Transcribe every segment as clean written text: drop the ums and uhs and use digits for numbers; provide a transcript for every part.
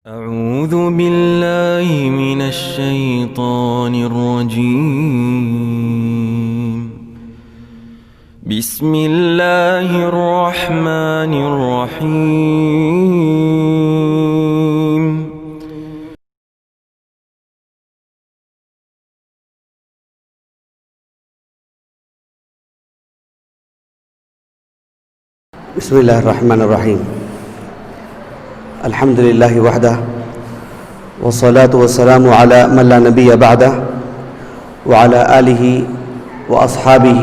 أعوذ بالله من الشيطان الرجيم. بسم الله الرحمن الرحيم. بسم الله الرحمن الرحيم. الحمد لله وحده والصلاة والسلام على من لا نبي بعده وعلى آله وأصحابه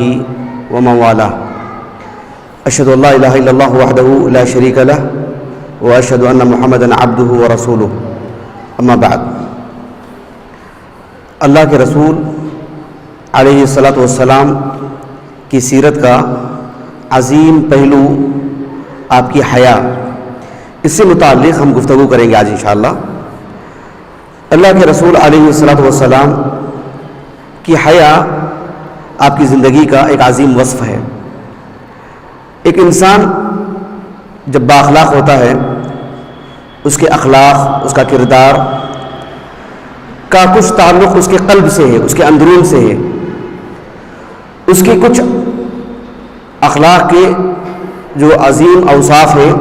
ومن والاه. أشهد أن لا إله إلا الله وحده لا شريك له وأشهد أن محمدا عبده ورسوله. أما بعد. اللہ کے رسول علیہ الصلاۃ والسلام کی سیرت کا عظیم پہلو آپ کی حیا، اس سے متعلق ہم گفتگو کریں گے آج انشاءاللہ. اللہ کے رسول علیہ الصلاۃ والسلام کی حیا آپ کی زندگی کا ایک عظیم وصف ہے. ایک انسان جب بااخلاق ہوتا ہے، اس کے اخلاق، اس کا کردار کا کچھ تعلق اس کے قلب سے ہے، اس کے اندرون سے ہے. اس کی کچھ اخلاق کے جو عظیم اوصاف ہیں،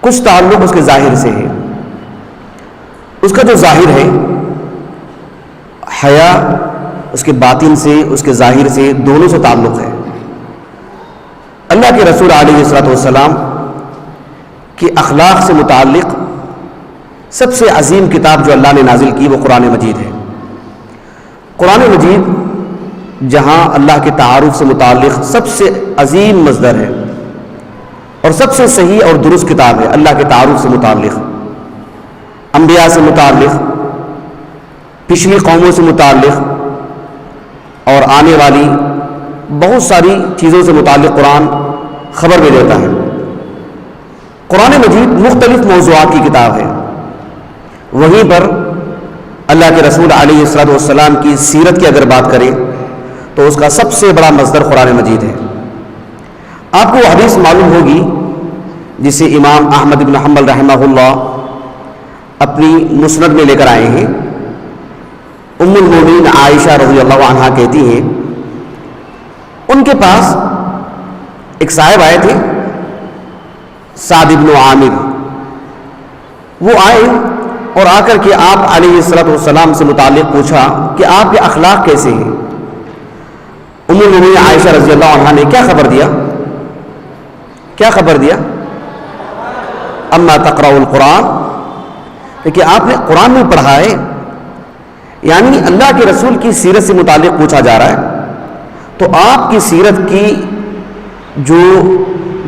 کچھ تعلق اس کے ظاہر سے ہے. اس کا جو ظاہر ہے حیا، اس کے باطن سے، اس کے ظاہر سے، دونوں سے تعلق ہے. اللہ کے رسول علیہ الصلوۃ والسلام کی اخلاق سے متعلق سب سے عظیم کتاب جو اللہ نے نازل کی وہ قرآن مجید ہے. قرآن مجید جہاں اللہ کے تعارف سے متعلق سب سے عظیم مصدر ہے اور سب سے صحیح اور درست کتاب ہے. اللہ کے تعارف سے متعلق، انبیاء سے متعلق، پچھلی قوموں سے متعلق اور آنے والی بہت ساری چیزوں سے متعلق قرآن خبر بھی دیتا ہے. قرآن مجید مختلف موضوعات کی کتاب ہے. وہیں پر اللہ کے رسول علیہ الصلوۃ والسلام کی سیرت کی اگر بات کریں تو اس کا سب سے بڑا مصدر قرآن مجید ہے. آپ کو وہ حدیث معلوم ہوگی جسے امام احمد بن حنبل رحمہ اللہ اپنی مسند میں لے کر آئے ہیں. ام المومنین عائشہ رضی اللہ عنہا کہتی ہیں، ان کے پاس ایک صاحب آئے تھے، سعد بن عامر. وہ آئے اور آ کر کے آپ علیہ الصلوۃ والسلام سے متعلق پوچھا کہ آپ کے اخلاق کیسے ہیں. ام المومنین عائشہ رضی اللہ عنہا نے کیا خبر دیا؟ اما تقرأ القرآن، کہ آپ نے قرآن میں پڑھا ہے. یعنی اللہ کے رسول کی سیرت سے متعلق پوچھا جا رہا ہے، تو آپ کی سیرت کی جو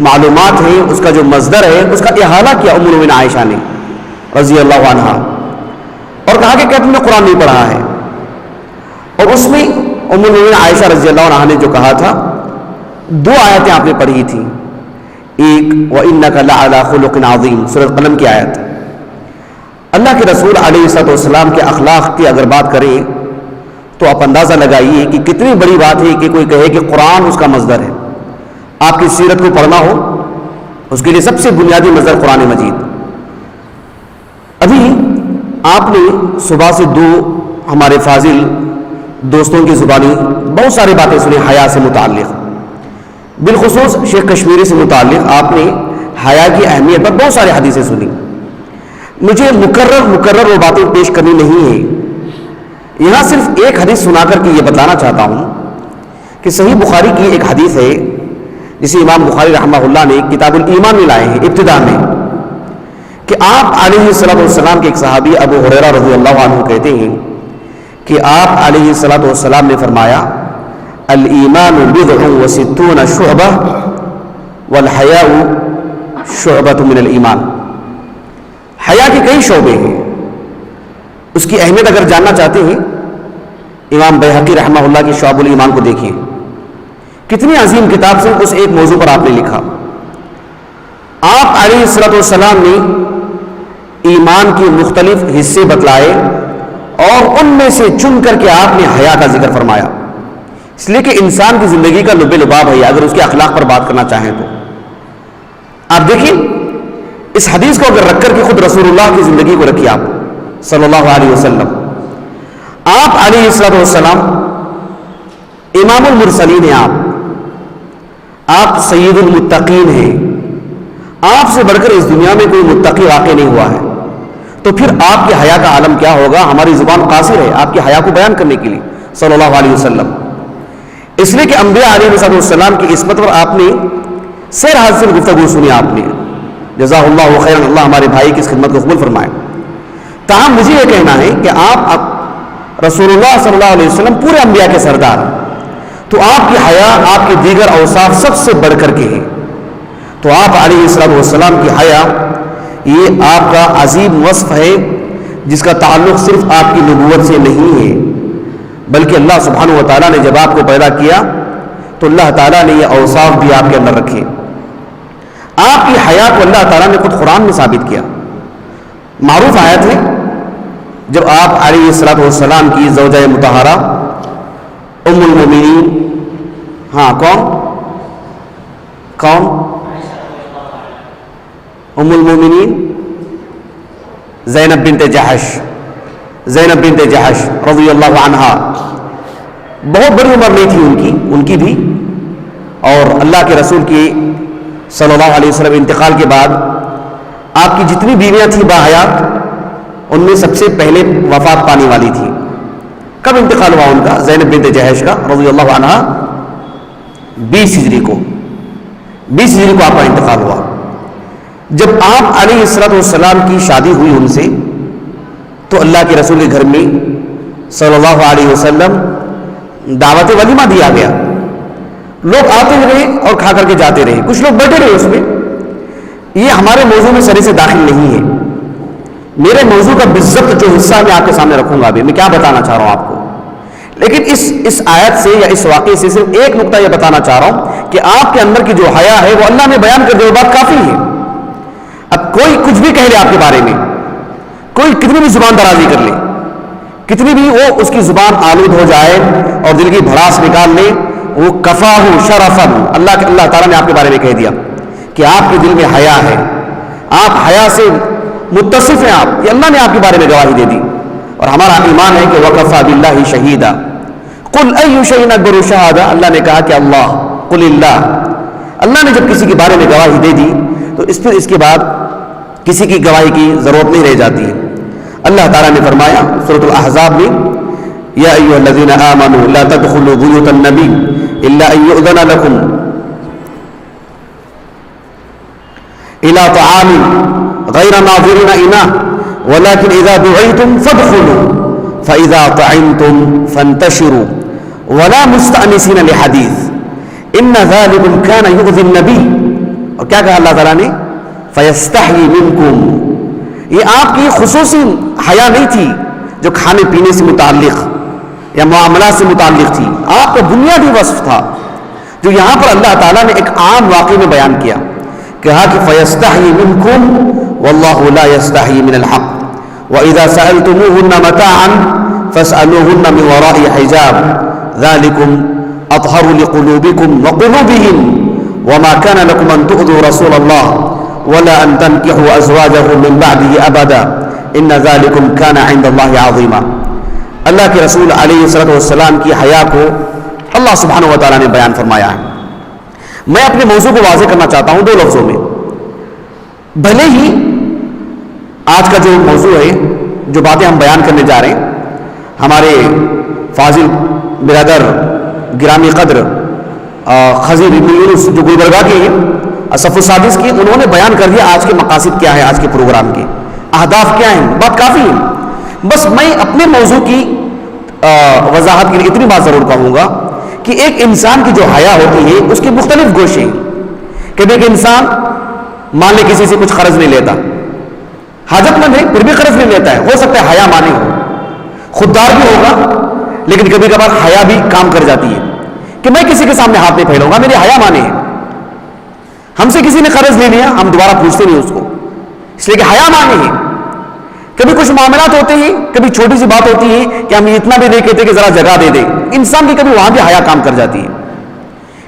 معلومات ہیں، اس کا جو مصدر ہے، اس کا احالہ کیا ام المومنین عائشہ نے رضی اللہ عنہا، اور کہا کہ تم نے قرآن نہیں پڑھا ہے. اور اس میں ام المومنین عائشہ رضی اللہ عنہا نے جو کہا تھا، دو آیتیں آپ نے پڑھی تھیں. ایک وَإِنَّكَ لَعَلَىٰ خُلُقٍ عَظِيمٍ، سورۃ قلم کی آیت. اللہ کے رسول علیہ الصلوۃ والسلام کے اخلاق کی اگر بات کریں تو آپ اندازہ لگائیے کہ کتنی بڑی بات ہے کہ کوئی کہے کہ قرآن اس کا مصدر ہے. آپ کی سیرت کو پڑھنا ہو، اس کے لیے سب سے بنیادی مصدر قرآن مجید. ابھی آپ نے صبح سے دو ہمارے فاضل دوستوں کی زبانی بہت ساری باتیں سنی حیا سے متعلق. بالخصوص شیخ کشمیری سے متعلق آپ نے حیا کی اہمیت پر بہت ساری حدیثیں سنی. مجھے مکرر وہ باتیں پیش کرنی نہیں ہے. یہاں صرف ایک حدیث سنا کر کے یہ بتانا چاہتا ہوں کہ صحیح بخاری کی ایک حدیث ہے جسے امام بخاری رحمہ اللہ نے کتاب الایمان میں لائے ہیں ابتدا میں، کہ آپ علیہ الصلوۃ والسلام کے ایک صحابی ابو ہریرہ رضی اللہ عنہ کہتے ہیں کہ آپ علیہ الصلوۃ والسلام نے فرمایا، الایمان بضع وستون شعبہ والحیاء شعبۃ من الایمان. حیا کے کئی شعبے ہیں. اس کی اہمیت اگر جاننا چاہتے ہیں، امام بیہقی رحمہ اللہ کی شعب الایمان کو دیکھیے. کتنی عظیم کتاب سے اس ایک موضوع پر آپ نے لکھا. آپ علیہ الصلوۃ والسلام نے ایمان کے مختلف حصے بتلائے اور ان میں سے چن کر کے آپ نے حیا کا ذکر فرمایا. اس لیے کہ انسان کی زندگی کا لب لباب ہے. اگر اس کے اخلاق پر بات کرنا چاہیں تو آپ دیکھیں اس حدیث کو اگر رکھ کر کے خود رسول اللہ کی زندگی کو رکھیے آپ صلی اللہ علیہ وسلم. آپ علیہ الصلوۃ والسلام امام المرسلین ہیں. آپ سید المتقین ہیں. آپ سے بڑھ کر اس دنیا میں کوئی متقی واقع نہیں ہوا ہے. تو پھر آپ کی حیا کا عالم کیا ہوگا؟ ہماری زبان قاصر ہے آپ کی حیا کو بیان کرنے کے لیے صلی اللہ علیہ وسلم. اس لیے کہ انبیاء علیہ السلام کی عصمت پر آپ نے سیر حاصل گفتگو سنی. آپ نے جزاہ اللہ خیرا، اللہ ہمارے بھائی کی اس خدمت کو قبول فرمائے. تاہم مجھے یہ کہنا ہے کہ آپ رسول اللہ صلی اللہ علیہ وسلم پورے انبیاء کے سردار، تو آپ کی حیا آپ کے دیگر اوصاف سب سے بڑھ کر کے ہے. تو آپ علیہ السلام کی حیا یہ آپ کا عظیم وصف ہے، جس کا تعلق صرف آپ کی نبوت سے نہیں ہے، بلکہ اللہ سبحانہ و تعالیٰ نے جب آپ کو پیدا کیا تو اللہ تعالیٰ نے یہ اوصاف بھی آپ کے اندر رکھے. آپ کی حیا کو اللہ تعالیٰ نے خود قرآن میں ثابت کیا. معروف آیت ہے جب آپ علیہ السلام کی زوجہ مطہرہ ام المومنین، ہاں کون ام المومنین زینب بنت جحش رضی اللہ عنہا، بہت بڑی عمر نہیں تھی ان کی بھی، اور اللہ کے رسول کی صلی اللہ علیہ وسلم انتقال کے بعد آپ کی جتنی بیویاں تھیں باحیات، ان میں سب سے پہلے وفات پانے والی تھی. کب انتقال ہوا ان کا؟ زینب بنت جحش کا رضی اللہ عنہا 20 ہجری کو آپ کا انتقال ہوا. جب آپ علیہ السلام کی شادی ہوئی ان سے، تو اللہ کے رسول کے گھر میں صلی اللہ علیہ وسلم دعوت ولیمہ دیا گیا. لوگ آتے رہے اور کھا کر کے جاتے رہے، کچھ لوگ بیٹھے رہے اس میں. یہ ہمارے موضوع میں سرے سے داخل نہیں ہے. میرے موضوع کا بالضبط جو حصہ میں آپ کے سامنے رکھوں گا ابھی، میں کیا بتانا چاہ رہا ہوں آپ کو، لیکن اس آیت سے یا اس واقعے سے صرف ایک نقطہ یہ بتانا چاہ رہا ہوں کہ آپ کے اندر کی جو حیا ہے وہ اللہ نے بیان کر دیا، بات کافی ہے. اب کوئی کچھ بھی کہہ لے آپ کے بارے میں، کوئی کتنی بھی زبان درازی کر لے، کتنی بھی وہ اس کی زبان آلود ہو جائے اور دل کی بھڑاس نکال لے، وہ کفاہ شرفن، اللہ تعالیٰ نے آپ کے بارے میں کہہ دیا کہ آپ کے دل میں حیا ہے، آپ حیا سے متصف ہیں. آپ یہ اللہ نے آپ کے بارے میں گواہی دے دی. اور ہمارا ایمان ہے کہ وکفا باللہ شہیدا قل ای شیء اکبر شہادہ. اللہ نے کہا کہ قل اللہ نے جب کسی کے بارے میں گواہی دے دی تو اس کے بعد کسی کی گواہی کی ضرورت نہیں رہ جاتی ہے. اللہ تعالیٰ نے فرمایا سورۃ الاحزاب میں، یا ایھا الذین آمنوا لا تدخلوا بیوت النبی الا ان یؤذن لکم الی طعام غیر ناظرین اناہ ولكن اذا دعیتم فادخلوا فاذا طعمتم فانتشروا ولا مستأنسین لحدیث ان ذلکم کان یؤذی النبی. اور کیا کہا اللہ تعالیٰ نے؟ فیستحیی منکم. یہ آپ کی خصوصی حیا نہیں تھی جو کھانے پینے سے متعلق یا معاملات سے متعلق تھی، آپ کا بنیادی وصف تھا جو یہاں پر اللہ تعالیٰ نے ایک عام واقعے میں بیان کیا. کہا کہ فیستحیی منکم واللہ لا یستحیی من الحق وَإِذَا سَأَلْتُمُوهُنَّ مَتَاعًا فَاسْأَلُوهُنَّ مِنْ وَرَاءِ حِجَابٍ ذَلِكُمْ أَطْهَرُ لِقُلُوبِكُمْ وَقُلُوبِهِمْ وَمَا كَانَ لَكُمْ أَن تُؤْذُوا رَسُولَ اللَّهِ وَلَا أَن تَنكِحُوا أَزْوَاجَهُ مِنْ بَعْدِهِ أَبَدًا إِنَّ ذَلِكُمْ كَانَ عِندَ اللَّهِ عَظِيمًا. اللہ کے رسول علیہ السلام کی حیا کو اللہ سبحانہ و تعالیٰ نے بیان فرمایا ہے. میں اپنے موضوع کو واضح کرنا چاہتا ہوں 2 لفظوں میں. بھلے ہی آج کا جو موضوع ہے، جو باتیں ہم بیان کرنے جا رہے ہیں، ہمارے فاضل برادر گرامی قدر خضر بن یونس جو گلبرگہ کے ہیں، صف السادس کی، انہوں نے بیان کر دیا آج کے مقاصد کیا ہے، آج کے پروگرام کے اہداف کیا ہیں. بات کافی ہے. بس میں اپنے موضوع کی وضاحت کے لیے اتنی بات ضرور کہوں گا کہ ایک انسان کی جو حیا ہوتی ہے اس کے مختلف گوشے ہیں. کبھی ایک انسان مان لے کسی سے کچھ قرض نہیں لیتا، حاجت مند ہے پھر بھی قرض نہیں لیتا ہے، ہو سکتا ہے حیا مانے ہو، خوددار بھی ہوگا، لیکن کبھی کبھار حیا بھی کام کر جاتی ہے کہ میں کسی کے سامنے ہاتھ نہیں پھیلاؤں گا، میری حیا مانے ہے. ہم سے کسی نے قرض لے لیا، ہم دوبارہ پوچھتے نہیں اس کو، اس لیے کہ حیا مانے ہے. کبھی کچھ معاملات ہوتے ہیں، کبھی چھوٹی سی بات ہوتی ہے کہ ہم اتنا بھی نہیں کہتے کہ ذرا جگہ دے دیں، انسان کی کبھی وہاں بھی حیا کام کر جاتی ہے.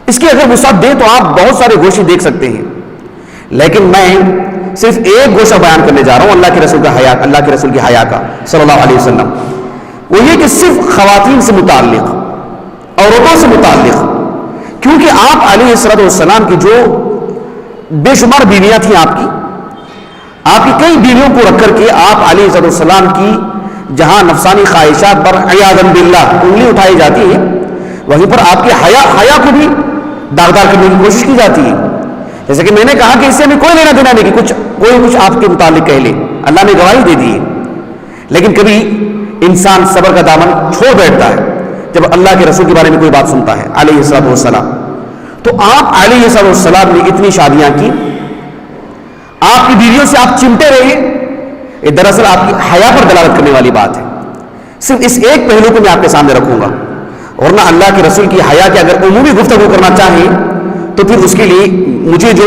اس کی اگر وسعت دیں تو آپ بہت سارے گوشے دیکھ سکتے ہیں. لیکن میں صرف ایک گوشہ بیان کرنے جا رہا ہوں اللہ کے رسول کا حیا، اللہ کے رسول کی حیا کا صلی اللہ علیہ وسلم، وہ یہ کہ صرف خواتین سے متعلق، عورتوں سے متعلق، کیونکہ آپ علیہ الصلوۃ والسلام کی جو بے شمار بیویاں تھیں، آپ کی کئی بیویوں کو رکھ کر کے آپ علیہ الصلوۃ والسلام کی جہاں نفسانی خواہشات پر عیاذا باللہ انگلی اٹھائی جاتی ہے، وہیں پر آپ کی حیا کو بھی داغدار کرنے کی کوشش کی جاتی ہے. جیسے کہ میں نے کہا کہ اس سے ہمیں کوئی لینا دینا نہیں کہ کوئی کچھ آپ کے متعلق کہہ لے، اللہ نے گواہی دے دی ہے. لیکن کبھی انسان صبر کا دامن چھوڑ بیٹھتا ہے جب اللہ کے رسول کے بارے میں کوئی بات سنتا ہے علیہ الصلوۃ والسلام. تو آپ علیہ الصلوۃ والسلام نے اتنی شادیاں کی، آپ کی بیویوں سے آپ چمٹے رہے، یہ دراصل آپ کی حیا پر دلالت کرنے والی بات ہے. صرف اس ایک پہلو کو میں آپ کے سامنے رکھوں گا، ورنہ اللہ کے رسول کی حیا کے اگر عمومی گفتگو کرنا چاہیں تو پھر اس کے لیے مجھے جو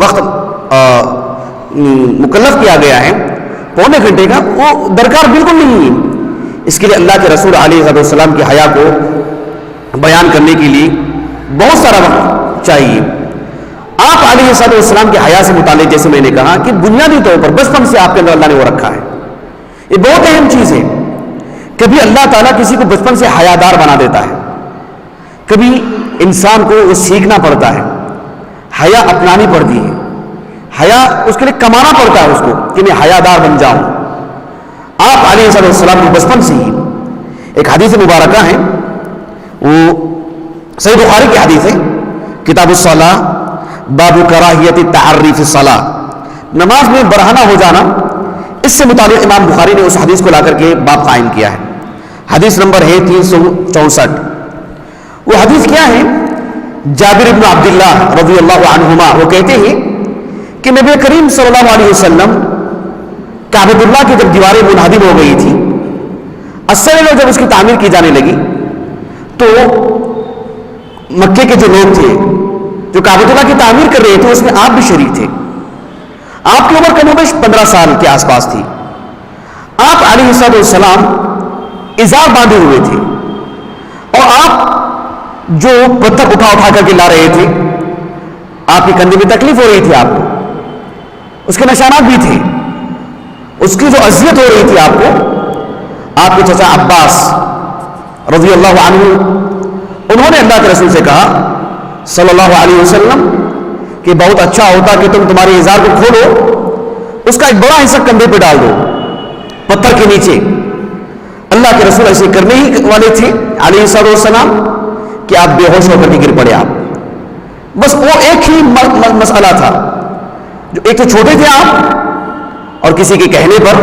وقت مکلف کیا گیا ہے پونے گھنٹے کا، وہ درکار بالکل نہیں ہے. اس کے لیے اللہ کے رسول علیہ السلام کی حیا کو بیان کرنے کے لیے بہت سارا وقت چاہیے. آپ علیہ السلام کے حیا سے متعلق جیسے میں نے کہا کہ بنیادی طور پر بچپن سے آپ کے اندر اللہ نے وہ رکھا ہے. یہ بہت اہم چیز ہے. کبھی اللہ تعالیٰ کسی کو بچپن سے حیادار بنا دیتا ہے، کبھی انسان کو وہ سیکھنا پڑتا ہے، حیا اپنانی پڑتی ہے، حیا اس کے لیے کمانا پڑتا ہے اس کو کہ میں حیادار بن جاؤں. آپ علیہ السلام کو بچپن سے ہی ایک حدیث مبارکہ ہے، وہ صحیح بخاری کی حدیث ہے، کتاب الصلاۃ باب کراہیت التعری فی الصلاۃ، نماز میں برہنہ ہو جانا. اس سے متعلق امام بخاری نے اس حدیث کو لا کر کے باب قائم کیا ہے. حدیث نمبر ہے 364. وہ حدیث کیا ہے؟ جابر بن عبداللہ رضی اللہ عنہما وہ کہتے ہیں کہ نبی کریم صلی اللہ علیہ وسلم کعبۃ اللہ کی جب دیواریں منہدم ہو گئی تھی، اصل میں جب اس کی تعمیر کی جانے لگی تو مکے کے جو لوگ تھے جو کعبۃ اللہ کی تعمیر کر رہے تھے اس میں آپ بھی شریک تھے. آپ کی عمر کم و بیش 15 سال کے آس پاس تھی. آپ علیہ السلام ازار باندھے ہوئے تھے اور آپ جو پتھر اٹھا کر کے لا رہے تھے، آپ کے کندھے میں تکلیف ہو رہی تھی، آپ کو اس کے نشانات بھی تھے، اس کی جو اذیت ہو رہی تھی آپ کو. آپ کے چچا عباس رضی اللہ عنہ انہوں نے اللہ کے رسول سے کہا صلی اللہ علیہ وسلم کہ بہت اچھا ہوتا کہ تم تمہاری ازار کو کھولو، اس کا ایک بڑا حصہ کندھے پہ ڈال دو پتھر کے نیچے. اللہ کے رسول ایسے کرنے ہی والے تھے علیہ السلام کہ آپ بے ہوش ہو کر کے گر پڑے. آپ بس وہ ایک ہی مسئلہ تھا، جو ایک تو چھوٹے تھے آپ اور کسی کے کہنے پر،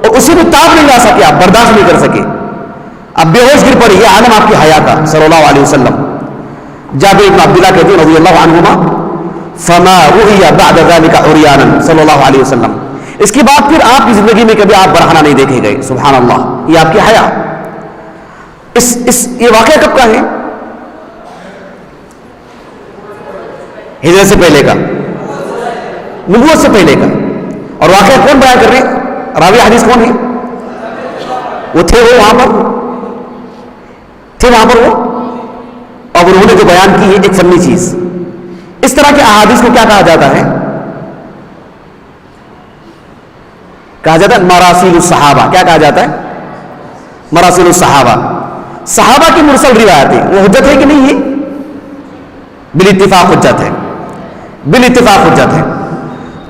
اور اسی کو تاب نہیں لا سکے، آپ برداشت نہیں کر سکے، آپ بے ہوش گر پڑے. یہ عالم آپ کی حیا کا صلی اللہ علیہ وسلم. جابر بن عبداللہ کہتے ہیں رضی اللہ عنہما فما رؤی بعد ذلك عریانا صلی اللہ علیہ وسلم. اس کے بعد پھر آپ کی زندگی میں کبھی آپ برہنہ نہیں دیکھے گئے. سبحان اللہ، یہ آپ کی حیا. یہ واقعہ کب کا ہے؟ ہجرت سے پہلے کا، نبوت سے پہلے کا. اور واقعہ کون بیان کر رہے ہیں؟ راوی حدیث کون ہے؟ وہ تھے وہاں پر وہ، اور انہوں نے جو بیان کی ہے ایک فنی چیز. اس طرح کے احادیث کو کیا کہا جاتا ہے؟ کہا جاتا ہے مراسیل الصحابہ. کیا کہا جاتا ہے؟ مراسیل الصحابہ. صحابہ کی مرسل روایتیں وہ حجت ہے کہ نہیں؟ ہے بالاتفاق حجت ہے، بالاتفاق حجت ہے.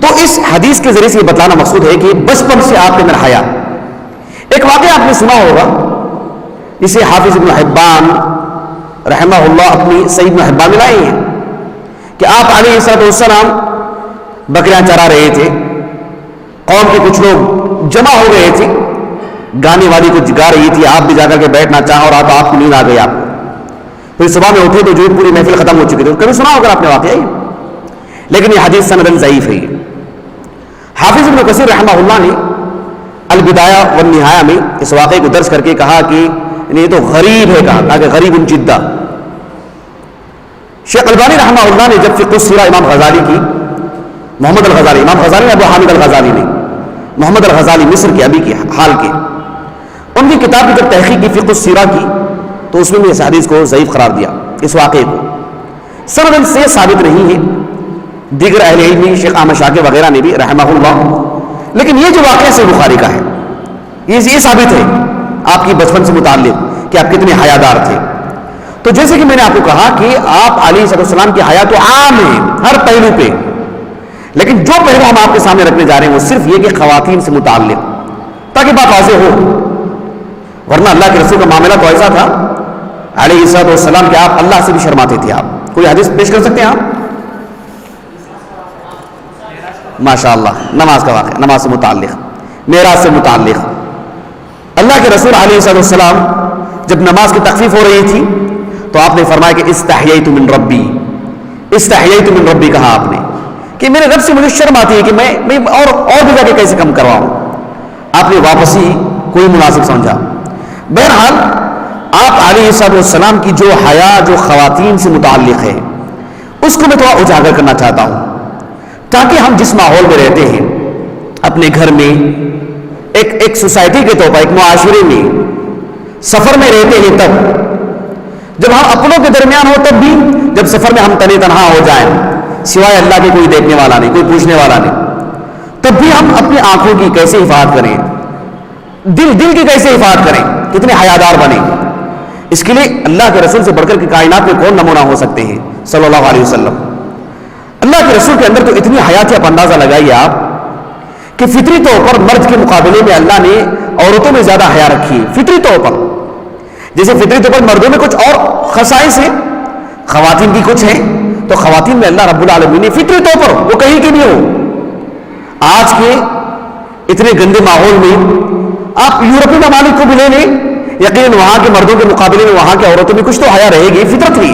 تو اس حدیث کے ذریعے سے یہ بتلانا مقصود ہے کہ بچپن سے آپ کے اندر حیا. ایک واقعہ آپ نے سنا ہوگا جسے حافظ ابن حبان رحمہ اللہ اپنی صحیح ابن حبان میں لائے ہیں کہ آپ علیہ السلام بکریاں چرا رہے تھے، قوم کے کچھ لوگ جمع ہو گئے تھے، گانے والی کچھ گا رہی تھی، آپ بھی جا کر کے بیٹھنا چاہا اور آپ کو نیند آ گئی. آپ پھر صبح میں اٹھے تو جو پوری محفل ختم ہو چکی تھی. کبھی سنا ہوگا آپ نے واقعہ ہی، لیکن یہ حدیث سندن ضعیف ہے. حافظ ابن کثیر رحمہ اللہ نے البدایہ والنہایہ میں اس واقعے کو درج کر کے کہا کہ یہ تو غریب ہے، کہا کہ غریب جدہ. شیخ البانی رحمہ اللہ نے جب فقہ السیرہ امام غزالی کی، محمد الغزالی، امام غزالی نے ابو حامد الغزالی نے، محمد الغزالی مصر کے ابھی کے حال کے، ان کی کتاب کی جب تحقیق کی فقہ السیرہ کی تو اس میں بھی اس حدیث کو ضعیف قرار دیا. اس واقعے کو سند سے ثابت نہیں ہے دیگر اہل علم شیخ احمد شاکر وغیرہ نے بھی رحمہ اللہ. لیکن یہ جو واقعہ صحیح بخاری کا ہے یہ ثابت ہے آپ کی بچپن سے متعلق کہ آپ کتنے حیادار تھے. تو جیسے کہ میں نے آپ کو کہا کہ آپ علیہ السلام کی حیا تو عام ہے ہر پہلو پہ، لیکن جو پہلو ہم آپ کے سامنے رکھنے جا رہے ہیں وہ صرف یہ کہ خواتین سے متعلق، تاکہ بات واضح ہو. ورنہ اللہ کے رسول کا معاملہ تو ایسا تھا علیہ السلام کہ آپ اللہ سے بھی شرماتے تھے. آپ کوئی حدیث پیش کر سکتے ہیں آپ؟ ماشاء اللہ، نماز کا واقعہ، نماز سے متعلق، معراج سے متعلق. اللہ کے رسول علیہ السلام جب نماز کی تخفیف ہو رہی تھی تو آپ نے فرمایا کہ استحییت من ربی، استحییت من ربی کہا آپ نے کہ میرے رب سے مجھے شرم آتی ہے کہ میں اور بھی جا کے کیسے کم کرواؤں. آپ نے واپسی کوئی مناسب سمجھا. بہرحال آپ علیہ السلام کی جو حیا جو خواتین سے متعلق ہے اس کو میں تھوڑا اجاگر کرنا چاہتا ہوں، تاکہ ہم جس ماحول میں رہتے ہیں اپنے گھر میں، ایک سوسائٹی کے طور پر، ایک معاشرے میں، سفر میں رہتے ہیں، تب جب ہم اپنوں کے درمیان ہو، تب بھی جب سفر میں ہم تنہے تنہا ہو جائیں سوائے اللہ کے کوئی دیکھنے والا نہیں، کوئی پوچھنے والا نہیں، تب بھی ہم اپنی آنکھوں کی کیسے حفاظت کریں، دل کی کیسے حفاظت کریں، کتنے حیادار بنیں. اس کے لیے اللہ کے رسول سے بڑھ کر کے کائنات میں کون نمونہ ہو سکتے ہیں صلی اللہ علیہ وسلم. اللہ کے رسول کے اندر تو اتنی حیات، آپ اندازہ لگائیے آپ کہ فطری طور پر مرد کے مقابلے میں اللہ نے عورتوں میں زیادہ حیا رکھی ہے. فطری طور پر، جیسے فطری طور پر مردوں میں کچھ اور خصائص ہیں، خواتین کی کچھ ہیں، تو خواتین میں اللہ رب العالمین نے فطری طور پر، وہ کہیں کی بھی ہو. آج کے اتنے گندے ماحول میں آپ یورپی ممالک کو بھی لے لیں، یقیناً وہاں کے مردوں کے مقابلے میں وہاں کے عورتوں میں کچھ تو حیا رہے گی. فطرت ہے،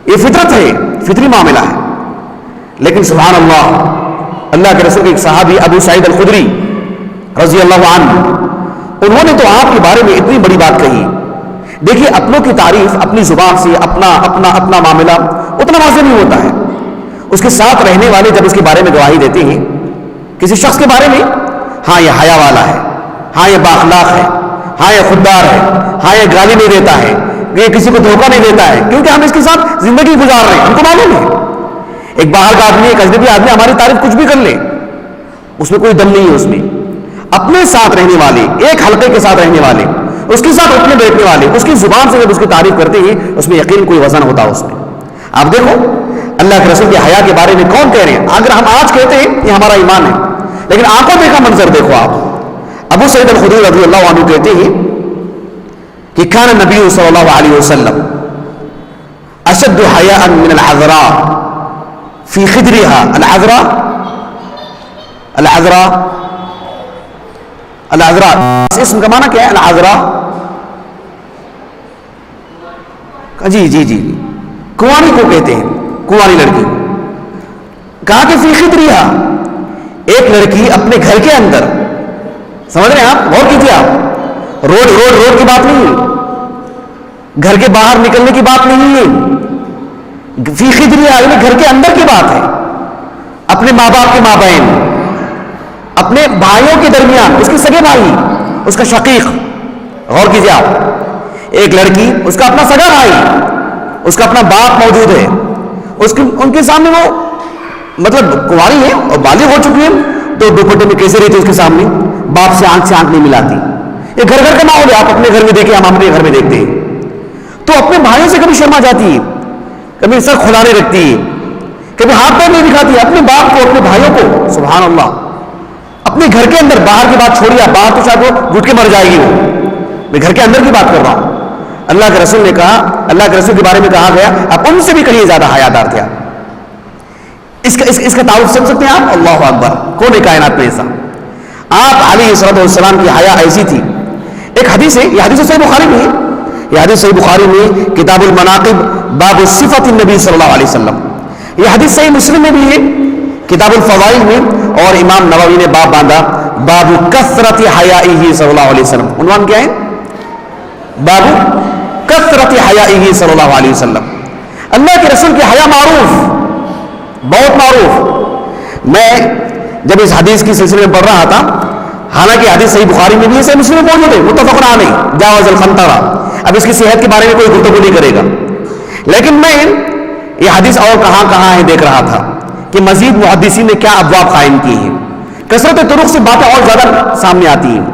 یہ فطرت ہے، فطری معاملہ ہے. لیکن سبحان اللہ، اللہ کے رسول کے ایک صحابی ابو سعید الخدری رضی اللہ عنہ، انہوں نے تو آپ کے بارے میں اتنی بڑی بات کہی. دیکھیے اپنوں کی تعریف اپنی زبان سے، اپنا معاملہ اتنا واضح نہیں ہوتا ہے. اس کے ساتھ رہنے والے جب اس کے بارے میں گواہی دیتے ہیں کسی شخص کے بارے میں، ہاں یہ حیا والا ہے، ہاں یہ بااخلاق ہے، ہاں یہ خوددار ہے، ہاں یہ گالی نہیں دیتا ہے، یہ کسی کو دھوکہ نہیں دیتا ہے، کیونکہ ہم اس کے ساتھ زندگی گزار رہے ہیں، ہم کو معلوم ہے. ایک باہر کا آدمی، ایک اجنبی آدمی ہماری تعریف کچھ بھی کر لے، اس میں کوئی دم نہیں ہے. اس میں اپنے ساتھ رہنے والے، ایک حلقے کے ساتھ رہنے والے، اس کے ساتھ اٹھنے بیٹھنے والے، اس کی زبان سے جب اس کی تعریف کرتے ہیں اس میں یقین کوئی وزن ہوتا ہے اس میں. آپ دیکھو اللہ کے رسول کے حیا کے بارے میں کون کہہ رہے ہیں؟ اگر ہم آج کہتے ہیں یہ ہمارا ایمان ہے، لیکن آنکھوں دیکھا منظر دیکھو آپ. ابو سعید الخدری رضی اللہ عنہ کہتے ہیں کہ کان النبی صلی اللہ علیہ وسلم اشد حیاء من العذراء فی خدرها. العذراء اس اسم کا معنی کیا ہے؟ العذراء، جی کنواری کو کہتے ہیں، کنواری لڑکی. کہا کہ فی خدرها، ایک لڑکی اپنے گھر کے اندر، سمجھ رہے ہیں آپ؟ غور کیجیے آپ، روڈ کی بات نہیں ہے، گھر کے باہر نکلنے کی بات نہیں ہے، فی خدرها یعنی گھر کے اندر کی بات ہے. اپنے ماں باپ کے مابین، اپنے بھائیوں کے درمیان، اس کے سگے بھائی، اس کا شقیق، غور کیجیے آپ، ایک لڑکی، اس کا اپنا سگا بھائی، اس کا اپنا باپ موجود ہے، ان کے سامنے وہ مطلب کنواری ہے اور بالغ ہو چکی ہے، تو دوپٹے میں کیسے رہتی اس کے سامنے؟ باپ سے آنکھ نہیں ملاتی. یہ گھر کا ماحول ہے، آپ اپنے گھر میں دیکھیں، ہم اپنے گھر میں دیکھتے ہیں. تو اپنے بھائیوں سے کبھی شرما جاتی ہے، کبھی سر کھلانے رکھتی ہے، کبھی ہاتھ پیر نہیں دکھاتی. اپنے باپ کو، اپنے بھائیوں کو، سبحان اللہ، اپنے گھر کے اندر. باہر کی بات چھوڑیے، باہر تو شاید وہ گھٹ کے مر جائے گی، میں گھر کے اندر کی بات کر رہا ہوں. اللہ کے رسول نے کہا، اللہ کے رسول کے بارے میں کہا گیا اب ان سے بھی کہیں زیادہ حیادار تھے. اس کا تعارف سمجھ سکتے ہیں آپ؟ اللہ اکبر، کون ہے کائنات میں ایسا؟ آپ علیہ السلام کی حیا ایسی تھی. ایک حدیث ہے، یہ حدیث صحیح بخاری میں ہے، یہ حدیث صحیح بخاری میں کتاب المناقب باب صفت النبی صلی اللہ علیہ وسلم. یہ حدیث صحیح مسلم میں بھی ہے کتاب الفضائل میں، اور امام نووی نے باب باندھا باب کثرت حیائہ صلی اللہ علیہ وسلم. عنوان کیا ہے؟ باب کثرت حیائہ صلی اللہ علیہ وسلم. اللہ کے رسول کی حیا معروف، بہت معروف. میں جب اس حدیث کی سلسلے میں پڑھ رہا تھا، حالانکہ حدیث صحیح بخاری میں بھی ہے، صحیح مسلم میں موجود ہے، متفق علیہ، جاوز الخنطرہ. اب اس کی صحت کے بارے میں کوئی گفتگو نہیں کرے گا، لیکن میں یہ حدیث اور کہاں ہے دیکھ رہا تھا. کہ مزید محدثین نے کیا ابواب قائم کی ہیں، کثرت طرق سے باتیں اور زیادہ سامنے آتی ہیں.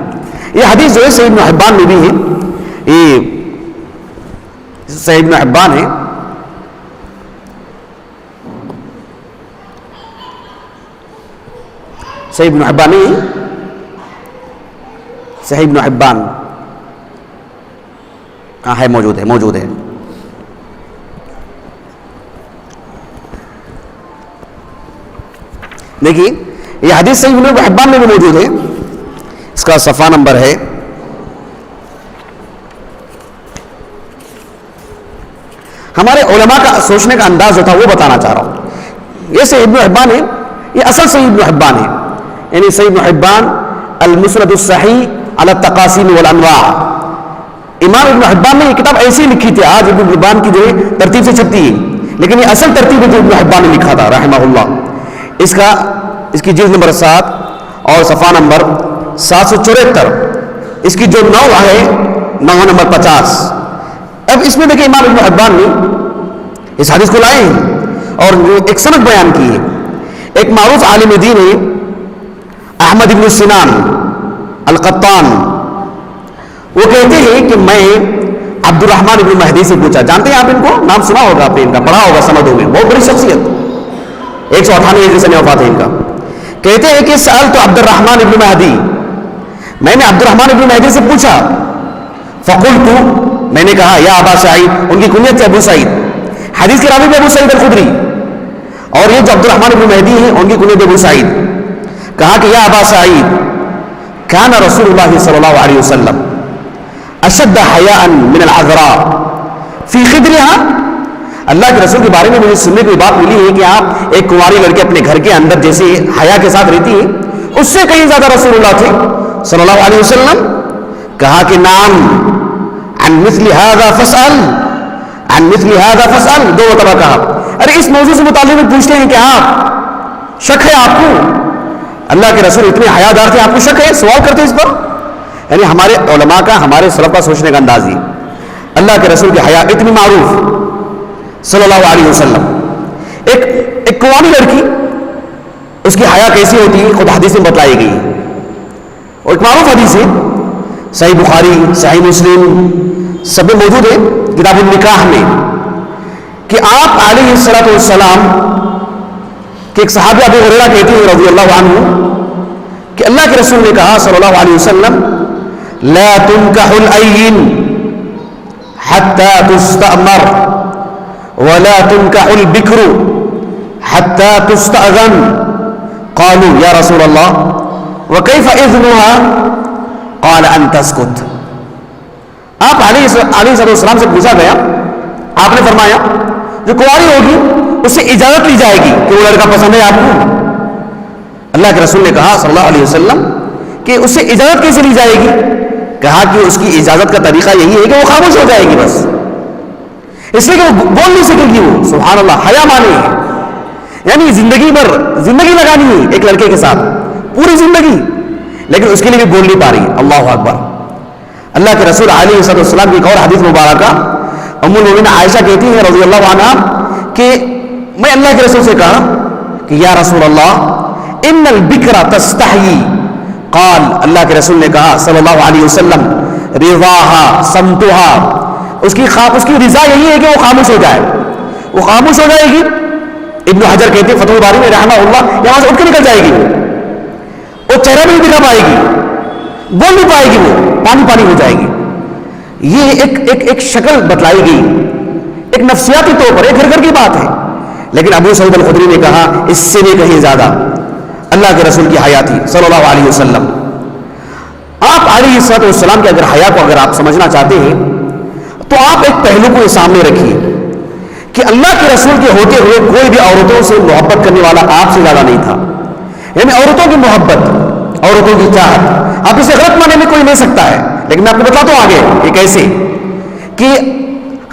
یہ حدیث جو ہے صحیح ابن حبان میں بھی ہے، یہ صحیح ابن حبان ہے. صحیح ابن حبان نہیں، صحیح ابن حبان کہاں ہے؟ موجود ہے. دیکھیے یہ حدیث صحیح ابن حبان میں بھی موجود ہے. اس کا صفحہ نمبر ہے ہمارے علماء کا سوچنے کا انداز جو تھا وہ بتانا چاہ رہا ہوں. یہ صحیح ابن حبان ہے، یہ اصل صحیح ابن حبان ہے، یعنی صحیح ابن حبان المسند الصحیح علی التقاسیم والانواع. امام ابن حبان نے یہ کتاب ایسی لکھی تھی، آج ابن حبان کی جو ہے ترتیب سے چھپتی ہے، لیکن یہ اصل ترتیب ہے جو ابن حبان نے لکھا تھا رحمہ اللہ. اس کی جلد نمبر 7 اور صفحہ نمبر 774. اس کی جو نو ہے، نو نمبر 50. اب اس میں دیکھیں امام ابن حبان نے اس حدیث کو لائے ہیں اور ایک سند بیان کی ہے. ایک معروف عالم دین ہے احمد ابن سنان القطان، وہ کہتے ہیں کہ میں عبد الرحمن ابن مہدی سے پوچھا. جانتے ہیں آپ ان کو؟ نام سنا ہوگا آپ نے، ان کا پڑھا ہوگا سندوں میں. بہت بڑی شخصیت، 198 ہجری سے وفات ہے ان کا. کہتے ہیں کہ سألت عبد الرحمن ابن مہدی، میں نے عبد الرحمن ابن مہدی سے پوچھا. فقلت، میں نے کہا یا ابا سعید، ان کی کنیت تھی ابو سعید، حدیث کے راوی بھی ابو سعید الخدری، اور یہ جو عبد الرحمن ابن مہدی ہیں ان کی کنیت ابو سعید. کہا کہ یا ابا سعید، کان رسول اللہ صلی اللہ علیہ وسلم اشد حیاء من العذراء فی خدرها. اللہ کے رسول کے بارے میں مجھے سننے کو بات ملی ہے کہ آپ ایک کنواری لڑکی اپنے گھر کے اندر جیسے حیا کے ساتھ رہتی ہے، اس سے کہیں زیادہ رسول اللہ تھے صلی اللہ علیہ وسلم. کہا کہ نام عن مثل هذا فاسأل، عن مثل هذا فاسأل. 2 مرتبہ کہا. ارے اس موضوع سے متعلق پوچھتے ہیں کہ آپ شک ہے آپ کو؟ اللہ کے رسول اتنے حیادار تھے، آپ کو شک ہے؟ سوال کرتے اس پر. یعنی ہمارے علماء کا، ہمارے سلف کا سوچنے کا انداز ہی. اللہ کے رسول کی حیا اتنی معروف صلی اللہ علیہ وسلم. ایک قومی لڑکی، اس کی حیا کیسی ہوتی ہے خود حدیث میں بتلائی گئی. اور ایک معروف حدیث ہے، صحیح بخاری، صحیح مسلم سب میں موجود ہے، کتاب النکاح میں، کہ آپ علیہ الصلوۃ والسلام کہ ایک صحابی ابو ہریرہ کہتے ہیں رضی اللہ عنہ کہ اللہ کے رسول نے کہا صلی اللہ علیہ وسلم لا تنکح الایین حتی تستأمر ولا تنكح البكر حتى تستأذن. قالوا يا رسول الله وكيف إذنها؟ قال أن تسكت. آپ علیہ السلام سے پوچھا گیا، آپ نے فرمایا جو کنواری ہوگی اس سے اجازت لی جائے گی کہ وہ لڑکا پسند ہے آپ کو. اللہ کے رسول نے کہا صلی اللہ علیہ وسلم کہ اس سے اجازت کیسے لی جائے گی؟ کہا کہ اس کی اجازت کا طریقہ یہی ہے کہ وہ خاموش ہو جائے گی بس، اس لیے کہ وہ بول نہیں سکے گی. وہ سبحان اللہ حیا مانے ہے، یعنی زندگی بھر زندگی لگانی ہے ایک لڑکے کے ساتھ، پوری زندگی، لیکن اس کے لیے بھی بول نہیں پا رہی. اللہ اکبر. اللہ کے رسول علیہ السلام کی ایک اور حدیث مبارکہ ام المؤمنین عائشہ کہتی ہیں رضی اللہ عنہا کہ میں اللہ کے رسول سے کہا کہ یا رسول اللہ ان البکر تستحیی. قال، اللہ کے رسول نے کہا صلی اللہ علیہ وسلم رضاها صمتها، اس کی رضا یہی ہے کہ وہ خاموش ہو جائے، وہ خاموش ہو جائے گی. ابن حجر کہتے ہیں فتح الباری میں رحمہ اللہ، یہاں سے اٹھ کے نکل جائے گی، وہ چہرہ بھی نہیں دکھا پائے گی، بول نہیں پائے گی، وہ پانی ہو جائے گی. یہ ایک شکل بتلائی گئی، ایک نفسیاتی طور پر، ایک گھر کی بات ہے. لیکن ابو سعید الخدری نے کہا اس سے بھی کہیں زیادہ اللہ کے رسول کی حیا تھی صلی اللہ علیہ وسلم. آپ علیہ السلام کے اگر حیا کو اگر آپ سمجھنا چاہتے ہیں تو آپ ایک پہلو کو سامنے رکھیے کہ اللہ کے رسول کے ہوتے ہوئے کوئی بھی عورتوں سے محبت کرنے والا آپ سے زیادہ نہیں تھا. یعنی عورتوں کی محبت، عورتوں کی چاہت، آپ اسے غلط معنی میں کوئی لے سکتا ہے، لیکن میں آپ کو بتاتا ہوں آگے کہ کیسے. کہ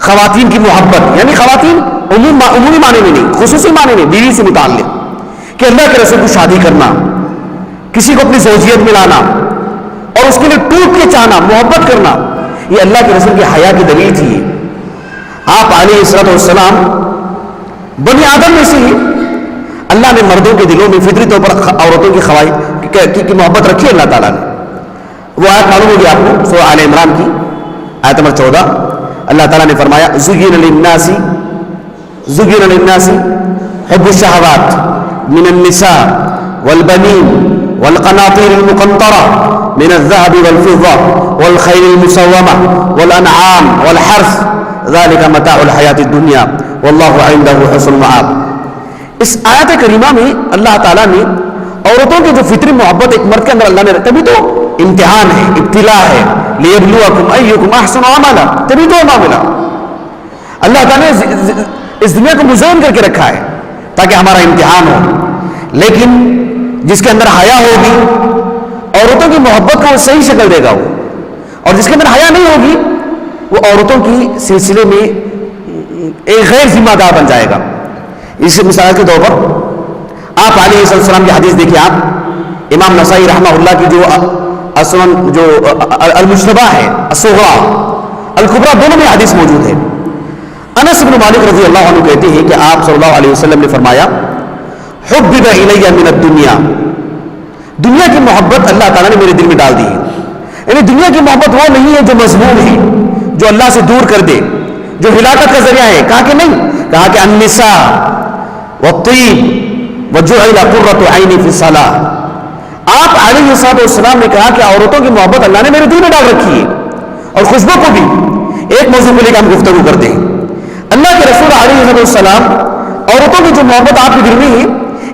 خواتین کی محبت، یعنی خواتین عمومی معنی میں نہیں، خصوصی معنی میں بیوی سے متعلق، کہ اللہ کے رسول کو شادی کرنا، کسی کو اپنی زوجیت میں لانا اور اس کے لیے ٹوٹ کے چاہنا، محبت کرنا، یہ اللہ کے رسول کی حیا کی دلیل تھی. آپ علیہ السلام بنی آدم میں سے ہی اللہ نے مردوں کے دلوں میں فطری طور پر عورتوں کی خواہش کی محبت رکھی ہے اللہ تعالیٰ نے. وہ آیت معلوم ہوگی آپ کو, سورہ آل عمران کی آیت نمبر 14. اللہ تعالیٰ نے فرمایا زُيِّنَ لِلنَّاسِ حُبُّ الشَّهَوَاتِ مِنَ النِّسَاءِ وَالْبَنِينَ وَالْقَنَاطِيرِ الْمُقَنطَرَةِ مِنَ الذَّهَبِ وَالْفِضَّةِ وَالْخَيْلِ الْمُسَوَّمَةِ وَالْأَنْعَامِ وَالْحَرْثِ ذَلِكَ مَتَاعُ الْحَيَاةِ الدُّنْيَا وَاللَّهُ عِندَهُ حُسْنُ الْمَآبِ. اس آیت کریمہ میں اللہ تعالیٰ نے عورتوں کی جو فطری محبت ایک مرد کے اندر اللہ نے تبھی تو امتحان ہے, ابتلا ہے, لِيَبْلُوَكُمْ أَيُّكُمْ أَحْسَنُ عَمَلًا, تبھی تو معاملہ. اللہ تعالیٰ نے اس دنیا کو مزین کر کے رکھا ہے تاکہ ہمارا امتحان ہو, لیکن جس کے اندر حیا ہوگی عورتوں کی محبت کو وہ صحیح شکل دے گا وہ, اور جس کے اندر حیا نہیں ہوگی وہ عورتوں کی سلسلے میں ایک غیر ذمہ دار بن جائے گا. اس مثال کے طور پر آپ علیہ السلام کی حدیث دیکھیے, آپ امام نسائی رحمہ اللہ کی جو المجتبہ ہے, الصغریٰ الکبریٰ, دونوں میں حدیث موجود ہے. انس بن مالک رضی اللہ عنہ کہتے ہیں کہ آپ صلی اللہ علیہ وسلم نے فرمایا حبب الی من الدنیا, دنیا کی محبت اللہ تعالیٰ نے میرے دل میں ڈال دی ہے. یعنی دنیا کی محبت وہ نہیں ہے جو مذموم ہے, جو اللہ سے دور کر دے, جو ہلاکت کا ذریعہ ہے. کہا کہ نہیں, کہا کہ النساء والطیب وجعل قرۃ عینی فی الصلاۃ. آپ علیہ السلام نے کہا کہ عورتوں کی محبت اللہ نے میرے دل میں ڈال رکھی ہے, اور خوشبو کو بھی. ایک موضوع کو لے کر ہم گفتگو کرتے ہیں. اللہ کے رسول علیہ السلام عورتوں کی جو محبت آپ کے دل میں ہے,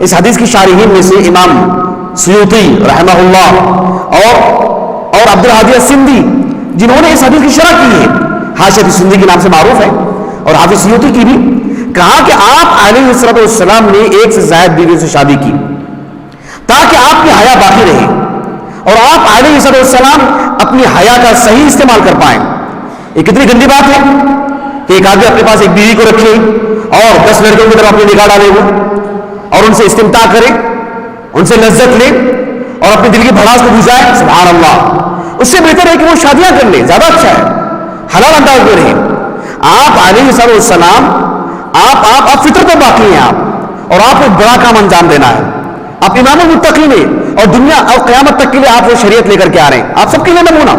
اس حدیث کی شارحین میں سے امام سیوطی رحمہ اللہ اور عبد الہادی السندی, جنہوں نے اس حدیث کی شرح کی ہے, حاشیۃ السندی کے نام سے معروف ہے, اور حافظ سیوطی کی بھی, کہا کہ آپ علیہ السلام نے ایک سے زائد بیوی سے شادی کی تاکہ آپ کی حیا باقی رہے, اور آپ علیہ السلام اپنی حیا کا صحیح استعمال کر پائیں. یہ کتنی گندی بات ہے کہ ایک آدمی اپنے پاس ایک بیوی کو رکھے اور 10 لڑکیوں کی طرف اپنے نکاح ڈالے وہ, اور ان سے استمتاع کرے, ان سے لذت لے, اور اپنے دل کی بھڑاس کو بجھائے. سبحان اللہ, اس سے بہتر ہے کہ وہ شادیاں کر لے, زیادہ اچھا ہے, حلال انداز میں رہے. آپ علیہ السلام آپ فطرت پر باقی ہیں آپ, اور آپ کو ایک بڑا کام انجام دینا ہے. آپ امام المتقین ہیں, اور دنیا اور قیامت تک کے لیے آپ وہ شریعت لے کر کے آ رہے ہیں, آپ سب کے لیے نمونہ.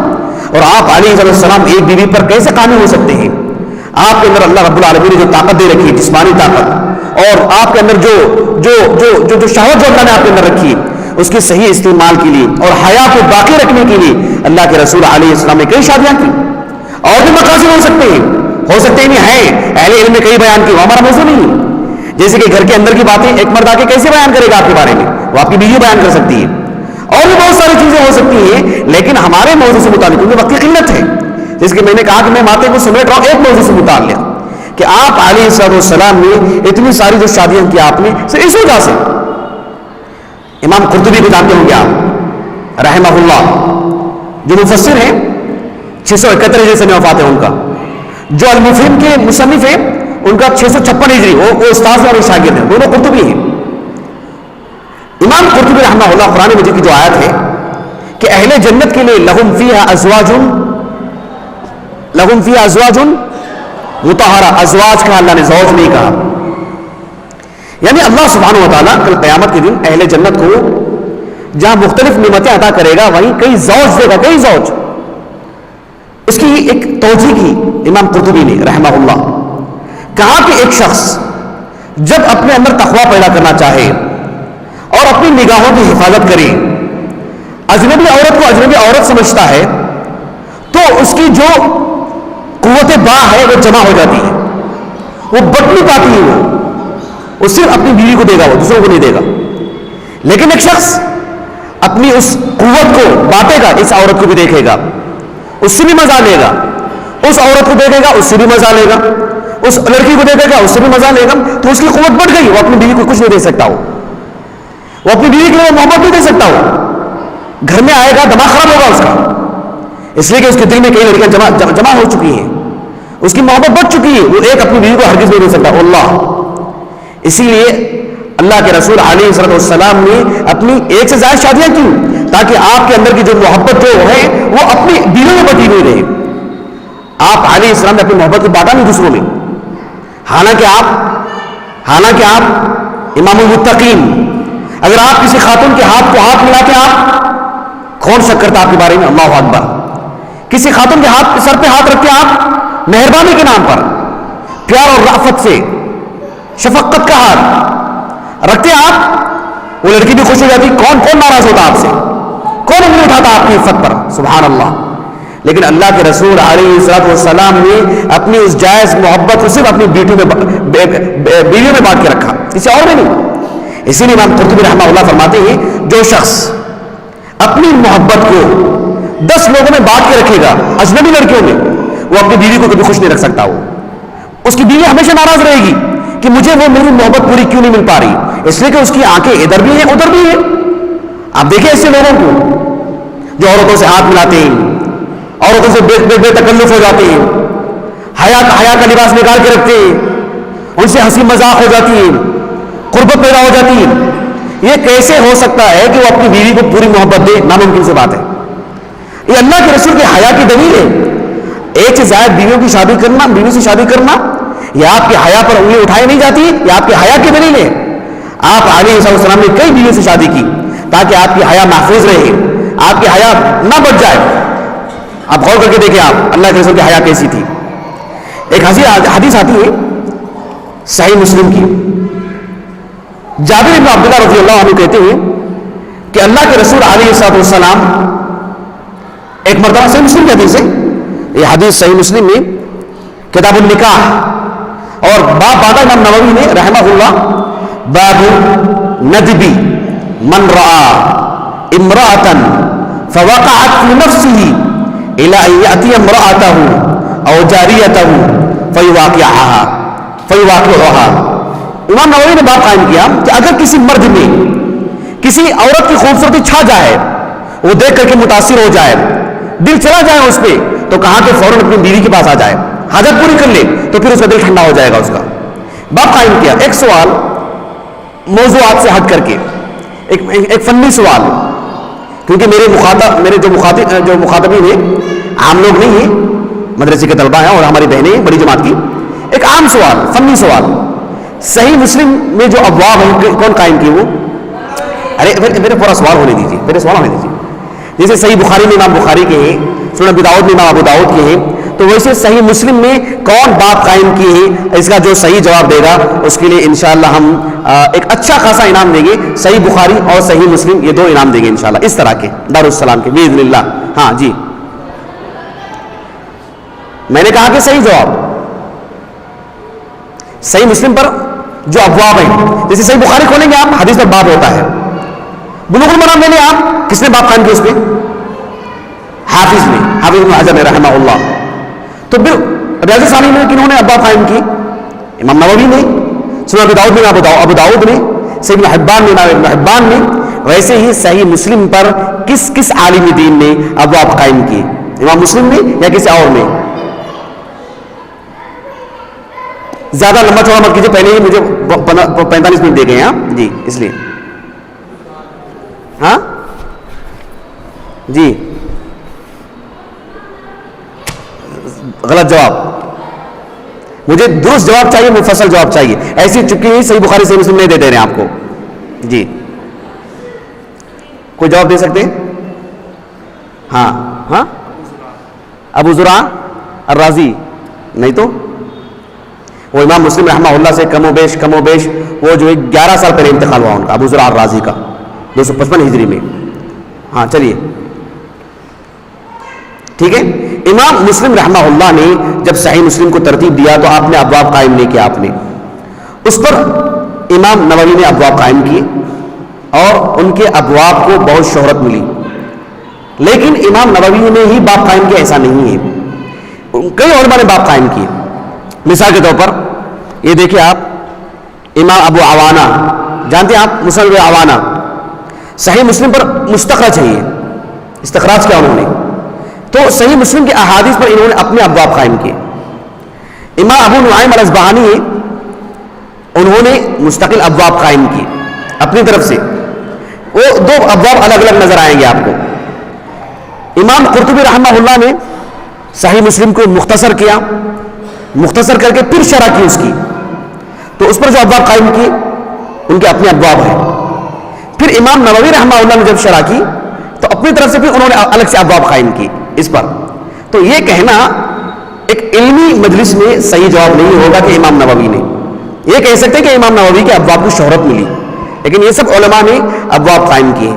اور آپ علیہ السلام ایک بیوی پر کیسے قائم ہو سکتے ہیں؟ آپ کے اندر اللہ رب العالمین نے جو طاقت دے رکھی ہے, جسمانی طاقت, اور آپ کے اندر جو شہوت جو اللہ نے آپ کے اندر رکھی ہے, اس کے صحیح استعمال کے لیے اور حیا کو باقی رکھنے کے لیے اللہ کے رسول علیہ السلام نے کئی شادیاں کی. اور بھی مقاصد ہو سکتے ہیں ہیں, اہل علم نے کئی بیان کی, وہ ہمارا موضوع نہیں ہے. جیسے کہ گھر کے اندر کی باتیں ایک مرد آ کے کیسے بیان کرے گا آپ کے بارے میں, وہ آپ کی بیوی بیان کر سکتی ہے, اور بھی بہت ساری چیزیں ہو سکتی ہیں, لیکن ہمارے موضوع سے متعلق کیونکہ وقت کی قلت ہے, جس کہ میں نے کہا کہ میں باتیں کو سمیٹ رہا ہوں ایک موضوع سے متعلق, کہ آپ علیہ السلام نے اتنی ساری جو شادیاں کی آپ نے اس وجہ سے. امام قرطبی کو جانتے ہوں گے آپ رحمہ اللہ, جو مفسر ہیں, 671 ہجری سے وفات ہے ان کا. جو المفہم کے مصنف ہیں ان کا 656 ہجری, وہ استاد اور شاگرد ہیں, دونوں قرطبی ہیں. امام قرطبی رحمہ اللہ قرآن مجید کی جو آیت ہے کہ اہل جنت کے لیے لہم فیہا ازواج مطہرہ, ازواج کا اللہ نے زوج نہیں کہا, یعنی اللہ سبحانہ و تعالیٰ کل قیامت کے دن اہل جنت کو جہاں مختلف نعمتیں عطا کرے گا وہیں کئی زوج دے گا, کئی زوج. اس کی ایک توجیہ کی امام قرطبی نے رحمہ اللہ, کہا کہ ایک شخص جب اپنے اندر تقویٰ پیدا کرنا چاہے اور اپنی نگاہوں کی حفاظت کرے, اجنبی عورت کو اجنبی عورت سمجھتا ہے تو اس کی جو قوت با ہے وہ جمع ہو جاتی ہے, وہ بٹ نہیں پاتی ہے, وہ صرف اپنی بیوی کو دے گا, وہ دوسروں کو نہیں دے گا. لیکن ایک شخص اپنی اس قوت کو بانٹے گا, اس عورت کو بھی دیکھے گا, اس سے بھی مزہ لے گا, اس عورت کو دیکھے گا, اس سے بھی مزہ لے گا, اس لڑکی کو دیکھے گا, اس سے بھی مزہ لے گا, تو اس کی قوت بڑھ گئی. وہ اپنی بیوی کو کچھ نہیں دے سکتا, وہ اپنی بیوی کے لیے محبت نہیں دے سکتا. وہ گھر میں آئے گا, دماغ خراب ہوگا اس کا, اس لیے کہ اس کے دل میں کئی لڑکیاں جمع ہو چکی ہیں, اس کی محبت بڑھ چکی ہے, وہ ایک اپنی بیوی کو ہرگز نہیں دے سکتا. اللہ, اسی لیے اللہ کے رسول علیہ السلام نے اپنی ایک سے زائد شادیاں کی تاکہ آپ کے اندر کی جو محبت جو ہے وہ اپنی بیوی میں بٹی ہوئی رہے. آپ علیہ السلام نے اپنی محبت کو بانٹا نہیں دوسروں میں, حالانکہ آپ امام المتقین. اگر آپ کسی خاتون کے ہاتھ کو ہاتھ ملا کے آپ کون شک کرتا آپ کے بارے میں؟ اللہ اکبر. کسی خاتون کے ہاتھ سر پہ ہاتھ رکھ کے آپ مہربانی کے نام پر پیار اور رأفت سے شفقت کا ہاتھ رکھتے آپ, وہ لڑکی بھی خوش ہو جاتی. کون ناراض ہوتا آپ سے؟ کون انگلی اٹھاتا آپ کی عفت پر؟ سبحان اللہ. لیکن اللہ کے رسول علیہ السلام نے اپنی اس جائز محبت کو صرف اپنی بیویوں میں بانٹ کے رکھا, کسی اور میں نہیں. اسی لیے امام قرطبی رحمہ اللہ فرماتے ہیں جو شخص اپنی محبت کو 10 لوگوں میں بانٹ کے رکھے گا اجنبی لڑکیوں میں, وہ اپنی بیوی کو کبھی خوش نہیں رکھ سکتا. وہ اس کی بیوی ہمیشہ ناراض رہے گی کہ مجھے وہ میری محبت پوری کیوں نہیں مل پا رہی, اس لیے کہ اس کی آنکھیں ادھر بھی ہیں ادھر بھی ہیں. آپ دیکھیں ایسے لوگوں کو جو عورتوں سے ہاتھ ملاتے ہیں, عورتوں سے بے تکلف ہو جاتے ہیں, حیا کا لباس نکال کے رکھتے ہیں, ان سے ہنسی مذاق ہو جاتی ہے, قربت پیدا ہو جاتی ہے. یہ کیسے ہو سکتا ہے کہ وہ اپنی بیوی کو پوری محبت دے؟ ناممکن سے بات ہے. یہ اللہ کے رسول کے حیا کی دلیل ہے. ایک سے زائد بیویوں کی شادی کرنا, بیوی سے شادی کرنا, یہ آپ کے حیا پر انگلی اٹھائی نہیں جاتی, یہ آپ کے حیا کی دلیل ہے. آپ علیہ السلام نے کئی بیویوں سے شادی کی تاکہ آپ کی حیا محفوظ رہے, آپ کی حیا نہ بچ جائے. آپ غور کر کے دیکھیں آپ اللہ کے رسول کی حیا کیسی تھی. ایک حدیث آتی ہے صحیح مسلم کی. جابر بن عبداللہ رضی اللہ عنہ کہتے ہیں کہ اللہ کے رسول علیہ السلام ایک مرتبہ, صحیح مسلم کی حدیث ہے یہ حدیث, صحیح مسلم میں کتاب النکاح اور باب باندھا امام نووی نے رحمہ اللہ, باب ندبی من رأى امرأة فوقعت في نفسه الى ان يأتي امرأته او جاريته فيواقعها. امام نووی نے باب قائم کیا کہ اگر کسی مرد میں کسی عورت کی خوبصورتی چھا جائے, وہ دیکھ کر کے متاثر ہو جائے, دل چلا جائے اس پہ, تو کہا کہ فوراً اپنی بیوی کے پاس آ جائے, حاجت پوری کر لے, تو پھر اس کا دل ٹھنڈا ہو جائے گا اس کا. باب قائم کیا. ایک سوال موضوعات سے ہٹ کر کے, ایک فنی سوال, کیونکہ میرے جو مخاطبین ہیں عام لوگ نہیں ہیں, مدرسے کے طلبہ ہیں اور ہماری بہنیں ہیں بڑی جماعت کی. ایک عام سوال, فنی سوال, صحیح مسلم میں جو ابواب ہیں کون قائم کیے؟ وہ میرے پورا سوال ہونے دیجیے, میرے سوال ہونے دیجیے. جیسے صحیح بخاری میں امام بخاری کے ہیں, سنن ابی داؤد میں امام ابو داؤد کے ہیں, تو ویسے صحیح مسلم میں کون باب قائم کیے ہیں؟ اس کا جو صحیح جواب دے گا اس کے لیے انشاءاللہ ہم ایک اچھا خاصا انعام دیں گے. صحیح بخاری اور صحیح مسلم یہ 2 انعام دیں گے انشاءاللہ, اس طرح کے دارالسلام کے باذن اللہ. ہاں جی, میں نے کہا کہ صحیح جواب صحیح مسلم پر جو ابواب ہیں, جیسے صحیح بخاری کھولیں گے آپ, حدیث پر باب ہوتا ہے. بلوغ المرام لے لیں آپ, کس نے باب قائم کیا اس پہ؟ حافظ ابن حجر نے رحمہ اللہ. تو پھر ریاض الصالحین میں کنہوں نے ابواب قائم کی؟ امام نووی نے, سنن ابی داؤد میں ابو داؤد نے, صحیح ابن حبان میں ابن حبان نے. ویسے ہی صحیح مسلم پر کس عالم دین نے ابواب قائم کیے؟ امام مسلم نے یا کسی اور نے؟ زیادہ لمبا چوڑا مت کیجیے, پہلے ہی مجھے 45 منٹ دے گئے ہیں جی, اس لیے. ہاں جی, غلط جواب. مجھے درست جواب چاہیے, مفصل جواب چاہیے. ایسی چپکی ہی صحیح بخاری صحیح مسلم نہیں دے رہے ہیں آپ کو جی. کوئی جواب دے سکتے ہیں؟ ہاں ابو زرع الرازی نہیں تو وہ امام مسلم رحمہ اللہ سے کم و بیش وہ جو 11 سال پہلے انتقال ہوا ان کا, ابو زرع الرازی کا 255 ہجری میں. ہاں چلیے ٹھیک ہے. امام مسلم رحمہ اللہ نے جب صحیح مسلم کو ترتیب دیا تو آپ نے ابواب قائم نہیں کیا, آپ نے اس پر امام نووی نے ابواب قائم کیے اور ان کے ابواب کو بہت شہرت ملی. لیکن امام نووی نے ہی باب قائم کیا ایسا نہیں ہے, کئی علماء نے باب قائم کیے. مثال کے طور پر یہ دیکھیں آپ, امام ابو عوانہ, جانتے ہیں آپ مسند عوانہ, صحیح مسلم پر مستخرج ہے, یہ استخراج کیا انہوں نے, تو صحیح مسلم کے احادیث پر انہوں نے اپنے ابواب قائم کیے. امام ابو نعیم الاصبہانی انہوں نے مستقل ابواب قائم کیے اپنی طرف سے. وہ 2 ابواب الگ الگ نظر آئیں گے آپ کو. امام قرطبی رحمہ اللہ نے صحیح مسلم کو مختصر کیا, مختصر کر کے پھر شرح کی اس کی, تو اس پر جو ابواب قائم کیے ان کے اپنے ابواب ہیں. پھر امام نووی رحمہ اللہ نے جب شرح کی تو اپنی طرف سے پھر انہوں نے الگ سے ابواب قائم کی اس پر. تو یہ کہنا ایک علمی مجلس میں صحیح جواب نہیں ہوگا کہ امام نووی نے. یہ کہہ سکتے ہیں کہ امام نووی کے ابواب کو شہرت ملی، لیکن یہ سب علماء نے ابواب قائم کیے.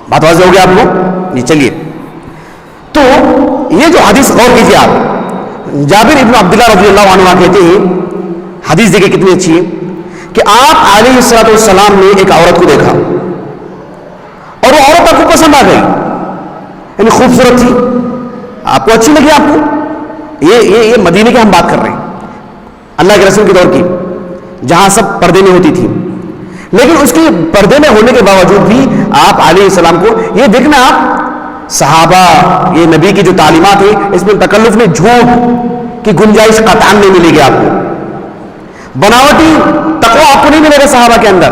بات واضح ہو گیا آپ کو؟ جی چلیے. تو یہ جو حدیث غور کیجیے آپ، جابر ابن عبداللہ رضی اللہ عنہ کہتے ہیں، حدیث دیکھیں کتنی اچھی ہے، کہ آپ علیہ الصلوۃ والسلام نے ایک عورت کو دیکھا اور وہ عورت آپ کو پسند آ گئی، یعنی خوبصورت تھی، آپ کو اچھی لگی. آپ کو یہ مدینے کی ہم بات کر رہے ہیں، اللہ کے رسول کے دور کی، جہاں سب پردے میں ہوتی تھی. لیکن اس کے پردے میں ہونے کے باوجود بھی آپ علیہ السلام کو یہ دیکھنا، آپ صحابہ یہ نبی کی جو تعلیمات ہیں اس میں تکلف میں جھوٹ کی گنجائش قطعاً نہیں ملے گی. آپ کو بناوٹی تقوی آپ کو نہیں ملے گا صحابہ کے اندر،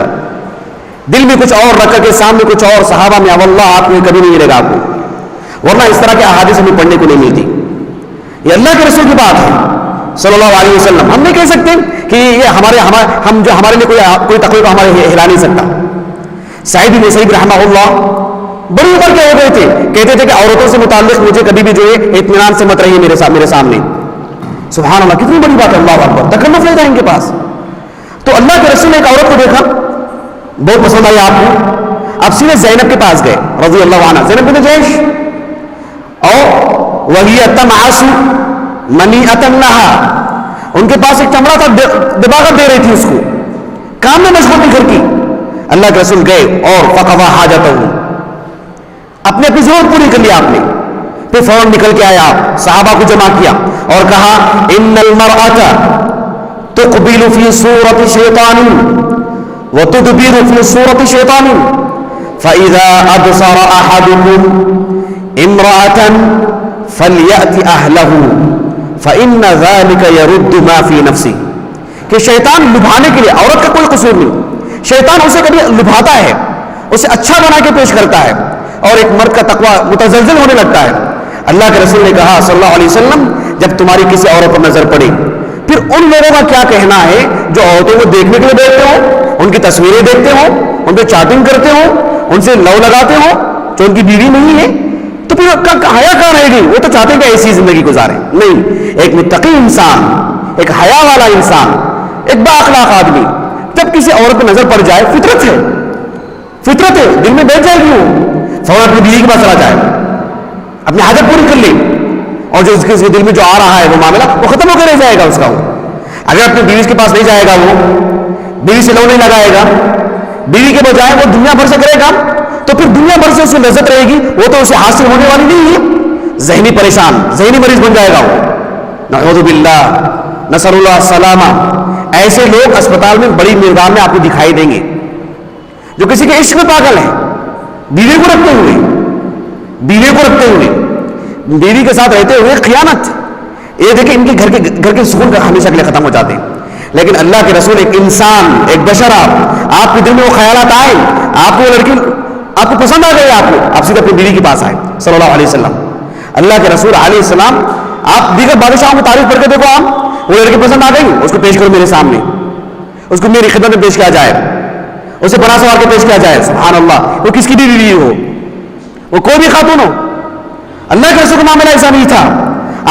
دل میں کچھ اور رکھ کے سامنے کچھ اور، صحابہ میں واللہ آپ کو کبھی نہیں ملے گا آپ کو. ورنہ اس طرح کے احادیث ہمیں پڑھنے کو نہیں ملتی. یہ اللہ کے رسول کی بات ہے صلی اللہ علیہ وسلم. ہم نہیں کہہ سکتے کہ یہ ہمارے لیے کوئی تقوی کو ہمارے ہلا نہیں سکتا. سعید بن مسیب رحمہ اللہ بڑی عمر کے ہو گئے تھے، کہتے تھے کہ عورتوں سے متعلق مجھے کبھی بھی جو ہے اطمینان سے مت رہیے میرے سامنے. سبحان اللہ، کتنی بڑی بات ہے. اللہ اکبر، تکلف نہیں تھا ان کے پاس. تو اللہ کے رسول نے ایک عورت کو دیکھا، بہت پسند آئی آپ کو. آپ سیدھے زینب کے پاس گئے رضی اللہ عنہ، زینب بنت جحش، اور وہی تمعص منیعۃ لها، ان کے پاس ایک چمڑا تھا، دباغت دے رہی تھی اس کو، کام میں مشغول تھی گھر کی. اللہ کے رسول گئے اور فقضى حاجته، اپنی ضرورت پوری کر لیا آپ نے. پھر فوراً نکل کے آیا، آپ صحابہ کو جمع کیا اور کہا ان المرأة تقبل فی صورت شیطان وتدبر فی صورت شیطان فإذا أبصر أحدكم امرأة فليأت أهله فإن ذلك يرد ما في نفسه. کہ شیطان لبھانے کے لیے، عورت کا کوئی قصور نہیں، شیطان اسے کبھی لبھاتا ہے، اسے اچھا بنا کے پیش کرتا ہے، اور ایک مرد کا تقوی متزلزل ہونے لگتا ہے. اللہ کے رسول نے کہا صلی اللہ علیہ وسلم، جب تمہاری کسی عورت پر نظر پڑے، پھر ان لوگوں کا کیا کہنا ہے جو عورتوں کو دیکھنے کے لیے بیٹھتے ہوں، ان کی تصویریں دیکھتے ہوں، ان پہ چیٹنگ کرتے ہوں، ان سے لو لگاتے ہوں، جو ان کی بیوی نہیں ہے، تو پھر حیا کہاں رہے گی؟ وہ تو چاہتے ہیں کہ ایسی زندگی گزاریں. نہیں، ایک متقی انسان، ایک حیا والا انسان، ایک با اخلاق آدمی جب کسی عورت پہ نظر پڑ جائے، فطرت ہے، دل میں بیٹھ جائے گی، وہ فوراً اپنی بیوی کے پاس چلا جائے، اپنی حاجت پوری کر لے، اور جو اس کے دل میں جو آ رہا ہے وہ معاملہ وہ ختم ہو کے رہ جائے گا اس کا. وہ اگر اپنی بیوی کے پاس نہیں جائے گا، وہ بیوی سے لو نہیں لگائے گا، بیوی کے بجائے وہ دنیا بھر سے کرے گا، تو پھر دنیا بھر سے اسے لذت رہے گی، وہ تو اسے حاصل ہونے والی نہیں ہے. ذہنی پریشان، ذہنی مریض بن جائے گا وہ. نعوذ باللہ، نسأل اللہ السلامہ. ایسے لوگ اسپتال میں بڑی مقدار میں آپ کو دکھائی دیں گے، جو کسی کے عشق میں پاگل ہیں، بیوی کو رکھتے ہوئے بیوی کے ساتھ رہتے ہوئے خیانت. یہ دیکھیں ان کے گھر کے سکون کا ہمیشہ کے لیے ختم ہو جاتے ہیں. لیکن اللہ کے رسول ایک انسان، ایک بشر، آپ کے دل میں وہ خیالات آئے، آپ کو وہ لڑکی آپ کو پسند آ گئی، آپ سیدھے اپنی بیوی کے پاس آئے صلی اللہ علیہ وسلم. اللہ کے رسول علیہ السلام، آپ دیگر بادشاہوں کی تعریف کر کے دیکھو، آپ وہ لڑکی پسند آ گئی، اس کو پیش کرو میرے سامنے، اس کو میری خدمت میں پیش کیا جائے، اسے بنا سوار کے پیش کیا جائے. سبحان اللہ، وہ کس کی بھی بیوی ہو، وہ کوئی بھی خاتون ہو. اللہ کے رسول کا معاملہ ایسا نہیں تھا.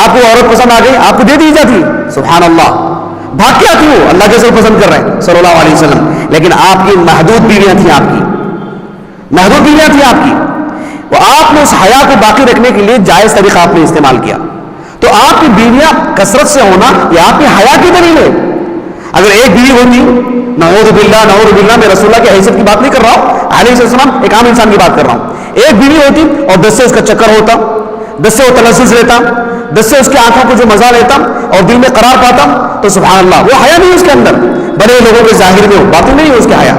آپ کو عورت پسند آ گئی، آپ کو دے دی جاتی، سبحان اللہ، بھاگ کے آتی ہو، اللہ کے رسول پسند کر رہے ہیں صلی اللہ علیہ وسلم. لیکن آپ کی محدود بیویاں تھیں، آپ کی وہ آپ نے اس حیا کو باقی رکھنے کے لیے جائز طریقہ آپ نے استعمال کیا. تو آپ کی بیویاں کثرت سے ہونا یہ آپ کی حیا کی دلیل ہے. اگر ایک بیوی ہوتی، نعوذ باللہ، میں رسول اللہ کی حیثیت کی بات نہیں کر رہا ہوں، علیہ السلام ایک عام انسان کی بات کر رہا ہوں. ایک بیوی ہوتی اور 10 سے اس کا چکر ہوتا، 10 سے وہ تلذذ لیتا، 10 سے اس کی آنکھوں کو جو مزہ لیتا اور دل میں قرار پاتا، تو سبحان اللہ وہ حیا نہیں اس کے اندر. بڑے لوگوں کے ظاہر میں باطن نہیں ہے اس کے حیا.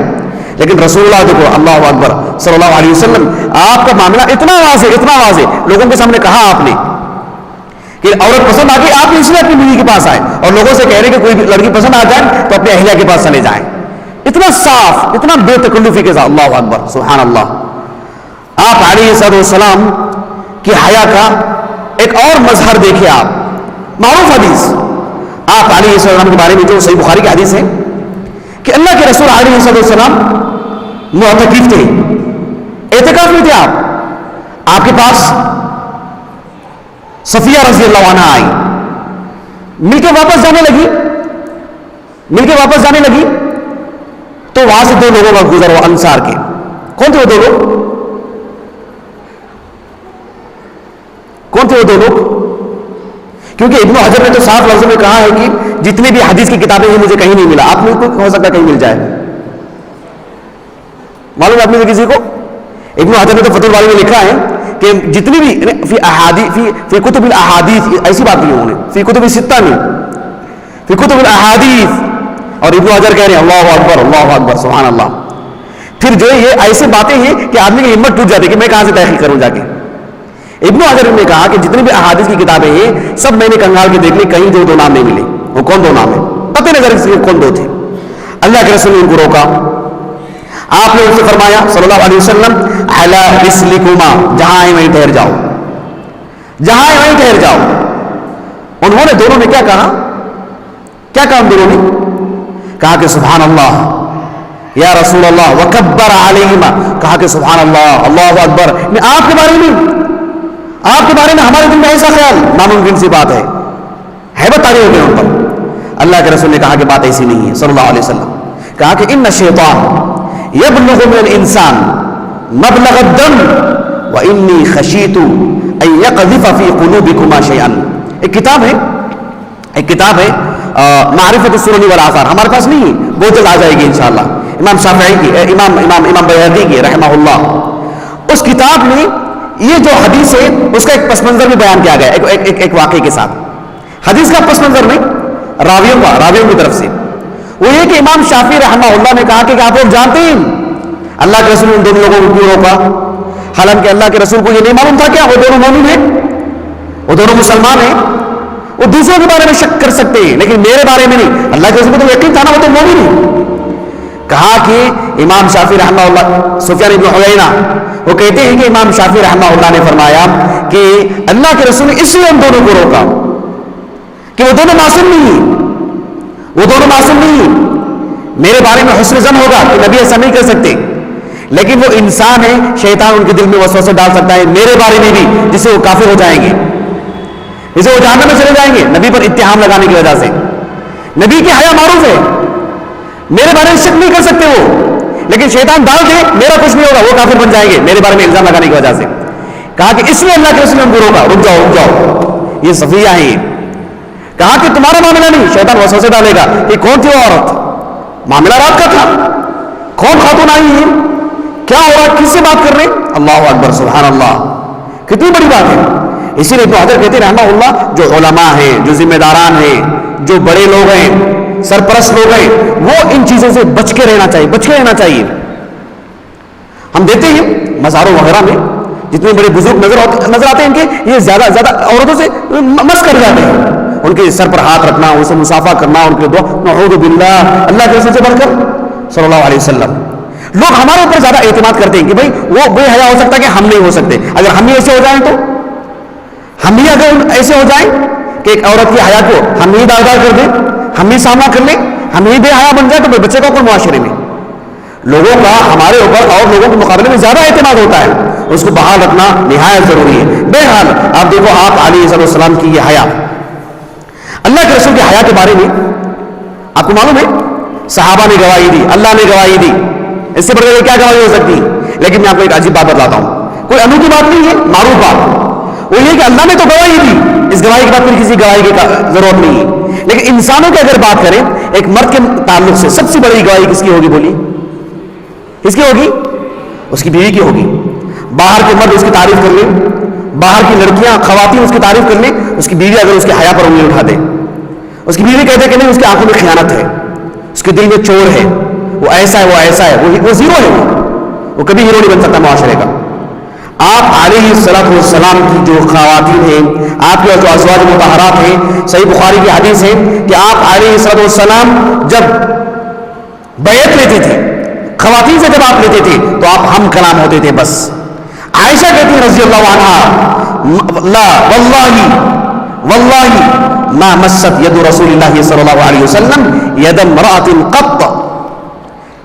لیکن رسول اللہ دیکھو، اللہ اکبر صلی اللہ علیہ وسلم، آپ کا معاملہ اتنا واضح لوگوں کے سامنے کہا آپ نے کہ عورت پسند آ گئی، آپ اس لیے اپنی بیوی کے پاس آئے، اور لوگوں سے کہہ رہے کہ کوئی لڑکی پسند آ جائے تو اپنے اہلیہ کے پاس چلے جائیں. اتنا صاف، اتنا بے تکلفی کے ساتھ. اللہ اکبر سبحان اللہ. آپ علیہ السلام کی حیا کا ایک اور مظہر دیکھیں. آپ معروف حدیث، آپ علیہ السلام کے بارے میں جو صحیح بخاری کی حدیث ہے کہ اللہ کے رسول علیہ السلام معتکف تھے، اعتکاف میں تھے آپ کے پاس صفیہ رضی اللہ عنہا آئی، مل کے واپس جانے لگی تو وہاں سے 2 لوگوں کا گزر ہوا انصار کے. کون تھے وہ 2 لوگ؟ کیونکہ ابن حجر نے تو صاف لفظوں میں کہا ہے کہ جتنی بھی حدیث کی کتابیں ہیں مجھے کہیں نہیں ملا. آپ لوگوں کو ہو سکتا ہے کہیں مل جائے، معلوم ہے آپ نے کسی کو؟ ابن حجر نے تو فتح الباری میں لکھا ہے کہ جتنی بھی فی کتب الاحادیث، ایسی بات نہیں انہوں نے، فی کتب الستہ میں، فی کتب الاحادیث، اور ابن حجر کہہ رہے ہیں اللہ اکبر سبحان اللہ. پھر جو یہ ایسے باتیں ہیں کہ آدمی کی ہمت ٹوٹ جاتی ہے کہ میں کہاں سے تحقیق کروں جا کے. ابن حجر نے کہا کہ جتنی بھی احادیث کی کتابیں ہیں سب میں نے کنگال کے دیکھ لی، کہیں جو 2 نام نہیں ملے. وہ کون 2 نام ہے؟ قطع نظر سے کون 2 تھے. اللہ کے رسول نے ان کو روکا. آپ نے ان سے فرمایا صلی اللہ علیہ وسلم علی رسلکما، جہاں ہیں وہیں ٹھہر جاؤ. انہوں نے دونوں نے کیا کہا دونوں نے کہا کہ سبحان اللہ یا رسول اللہ، وکبر علیہما، کہا کہ سبحان اللہ، اللہ اکبر. آپ کے بارے میں ہمارے دل میں ایسا خیال ناممکن سی بات ہے، ہیبت آ رہی ہوگی ان پر. اللہ کے رسول نے کہا کہ بات ایسی نہیں ہے صلی اللہ علیہ وسلم. کہا کہ ان الشیطان یبلغ من الانسان مبلغ الدم وانی خشیت ان یقذف فی قلوبکما شیئا. ایک کتاب ہے معرفت السنن والآثار، ہمارے پاس نہیں ہے، بہت جلد آ جائے گی انشاءاللہ. امام شافعی کی، امام بیہقی کی رحمہ اللہ، اس کتاب میں یہ جو حدیث ہے اس کا ایک پس منظر بھی بیان کیا گیا ایک واقعے کے ساتھ. حدیث کا پس منظر میں راویوں کی طرف سے وہ یہ کہ امام شافعی رحمہ اللہ نے کہا کہ آپ لوگ جانتے ہیں اللہ کے رسول نے ان 2 لوگوں کو کیوں روکا؟ حالانکہ اللہ کے رسول کو یہ نہیں معلوم تھا کیا وہ دونوں مومن ہیں، وہ دونوں مسلمان ہیں. وہ دوسروں کے بارے میں شک کر سکتے ہیں لیکن میرے بارے میں نہیں. اللہ کے رسول کو تو یقین تھا نا وہ تو مومن ہیں. کہا کہ امام شافعی رحمہ اللہ، سفیان بن عیینہ وہ کہتے ہیں کہ امام شافعی رحمہ اللہ نے فرمایا کہ اللہ کے رسول نے اس لیے ان دونوں کو روکا کہ وہ دونوں معصوم نہیں ہیں. میرے بارے میں حسن ظن ہوگا کہ نبی ایسا نہیں کر سکتے، لیکن وہ انسان ہے، شیطان ان کے دل میں وسوسے ڈال سکتا ہے میرے بارے میں بھی، جس سے وہ کافر ہو جائیں گے، جسے وہ جہنم میں چلے جائیں گے نبی پر اتہام لگانے کی وجہ سے. نبی کی حیا معروف ہے، میرے بارے میں شک نہیں کر سکتے وہ، لیکن شیطان ڈال دے میرا کچھ نہیں ہوگا، وہ کافر بن جائیں گے میرے بارے میں الزام لگانے کی وجہ سے. کہا کہ اس لیے اللہ کے رسول نے ان کو روکا، رک جاؤ یہ صفیہ ہیں. کہا کہ تمہارا معاملہ نہیں، شیطان وسوسے ڈالے گا. کہ کون تھی وہ عورت؟ معاملہ رات کا تھا. کون خاتون آئی ہے؟ کیا ہو رہا؟ کس سے بات کر رہے؟ اللہ اکبر سبحان اللہ، کتنی بڑی بات ہے. اسی لیے ابن حجر کہتے رحمہ اللہ جو علماء ہیں، جو ذمہ داران ہیں، جو بڑے لوگ ہیں، سرپرست لوگ ہیں، وہ ان چیزوں سے بچ کے رہنا چاہیے. ہم دیکھتے ہیں مزاروں وغیرہ میں جتنے بڑے بزرگ نظر آتے ہیں ان کے، یہ زیادہ عورتوں سے مس کر جاتے ہیں. ان کے سر پر ہاتھ رکھنا، ان سے مصافحہ کرنا، ان کے دعا نعوذ باللہ، اللہ کے رسول سے بڑھ کر صلی اللہ علیہ وسلم. لوگ ہمارے اوپر زیادہ اعتماد کرتے ہیں کہ بھائی وہ بے حیا ہو سکتا ہے کہ ہم نہیں ہو سکتے. اگر ہم ہی ایسے ہو جائیں تو ہم ہی اگر ایسے ہو جائیں کہ ایک عورت کی حیا کو ہم ہی داغدار کر دیں، ہم ہی سامنا کر لیں، ہم ہی بے حیا بن جائے تو بچے کا کوئی معاشرے میں لوگوں کا ہمارے اوپر اور لوگوں کے مقابلے میں زیادہ اعتماد ہوتا ہے. اس کو بحال رکھنا نہایت ضروری ہے. بہرحال آپ دیکھو آپ علیہ السلام کی یہ حیا، اللہ کے رسول کی حیا کے بارے میں آپ کو معلوم ہے صحابہ نے گواہی دی، اللہ نے گواہی دی، اس سے بڑھ کر کیا گواہی ہو سکتی ہے. لیکن میں آپ کو ایک عجیب بات بتلاتا ہوں، کوئی انوکھی بات نہیں ہے، معروف بات. وہ یہ کہ اللہ نے تو گواہی دی، اس گواہی کے بعد پھر کسی گواہی کی ضرورت نہیں ہے. لیکن انسانوں کی اگر بات کریں ایک مرد کے تعلق سے سب سے بڑی گواہی کس کی ہوگی؟ بولیے کس کی ہوگی؟ اس کی بیوی کی ہوگی. باہر کے مرد اس کی تعریف کر لیں، باہر کی لڑکیاں خواتین اس کی تعریف کر لیں، اس کی بیوی اگر اس کے حیا پر انگلی اٹھا دے، اس کی بیوی کہتے کہ نہیں اس کی آنکھوں میں خیانت ہے، اس کے دل میں چور ہے، وہ ایسا ہے، وہ زیرو ہے، وہ کبھی ہیرو نہیں بن سکتا معاشرے کا. آپ علیہ السلام کی جو خواتین ہیں، آپ کے جو ازواج مطہرات ہیں، صحیح بخاری کی حدیث ہے کہ آپ علیہ السلام جب بیعت لیتے تھے خواتین سے، جب آپ لیتے تھے تو آپ ہم کلام ہوتے تھے. بس عائشہ کہتی ہیں رضی اللہ عنہا، لا واللہ ما مست ید رسول اللہ صلی اللہ علیہ وسلم ید امرأۃ قط،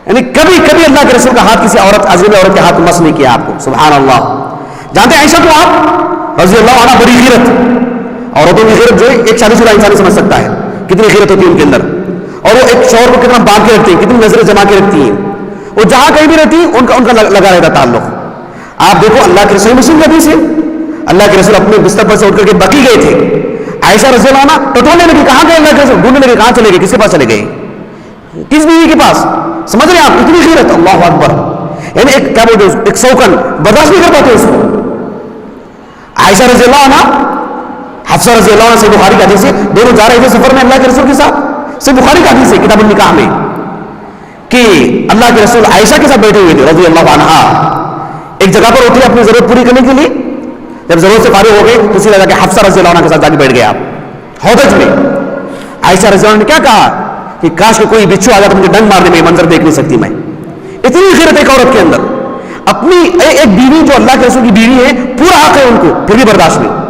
یعنی کبھی کبھی اللہ کے رسول کا ہاتھ کسی عورت اجنبی عورت کے ہاتھ مس نہیں کیا آپ کو. سبحان اللہ. جانتے ہیں عائشہ کو آپ رضی اللہ عنہ بڑی غیرت, عورتوں کی غیرت جو ہے ایک شادی شدہ انسان نہیں سمجھ سکتا ہے کتنی غیرت ہوتی ہے ان کے اندر, اور وہ ایک شوہر کو کتنا باندھ کے رکھتی ہیں, کتنی نظریں جما کے رکھتی ہیں, وہ جہاں کہیں بھی رہتی ہیں ان کا لگا رہتا تعلق. آپ دیکھو اللہ کے رسول مسلم حدیث ہے, اللہ کے رسول اپنے بستر پر سے اٹھ کر کے بقی گئے تھے, عائشہ رضی اللہ عنہ ٹٹولنے لگی, کہاں گئے اللہ کے رسول, ڈھونڈنے لگے کہاں چلے گئے, کس کے پاس چلے گئے, کس بیوی کے پاس. سمجھ رہے ہیں آپ اتنی غیرت, اللہ اکبر. یعنی ایک کیا بولتے ہیں ایک سوکن برداشت نہیں کر پاتے اس کو. عائشہ رضی اللہ عنہ حفصہ رضی اللہ عنہ سے بخاری کا حدیث ہے, دونوں جا رہے تھے سفر میں اللہ کے رسول کے ساتھ, سے بخاری کا حدیث ہے کتاب النکاح میں, کہ اللہ کے رسول عائشہ کے ساتھ بیٹھے ہوئے تھے رضی اللہ عنہا, ایک جگہ پر ہوتی ہے اپنی ضرورت پوری کرنے کے لیے, جب ضرورت سے فارغ ہو گئے تو اسی لگا کہ حفصہ رضی اللہ عنہ کے ساتھ جا کے بیٹھ گئے آپ حوض میں. عائشہ رضی اللہ عنہ نے کیا کہا کہ کاش کہ کوئی بچھو آ جاتا مجھے ڈنگ مارنے میں, منظر دیکھ نہیں سکتی میں. اتنی غیرت ایک عورت کے اندر, اپنی ایک بیوی جو اللہ کے رسول کی بیوی ہے پورا حق ہے ان کو, پھر بھی برداشت نہیں.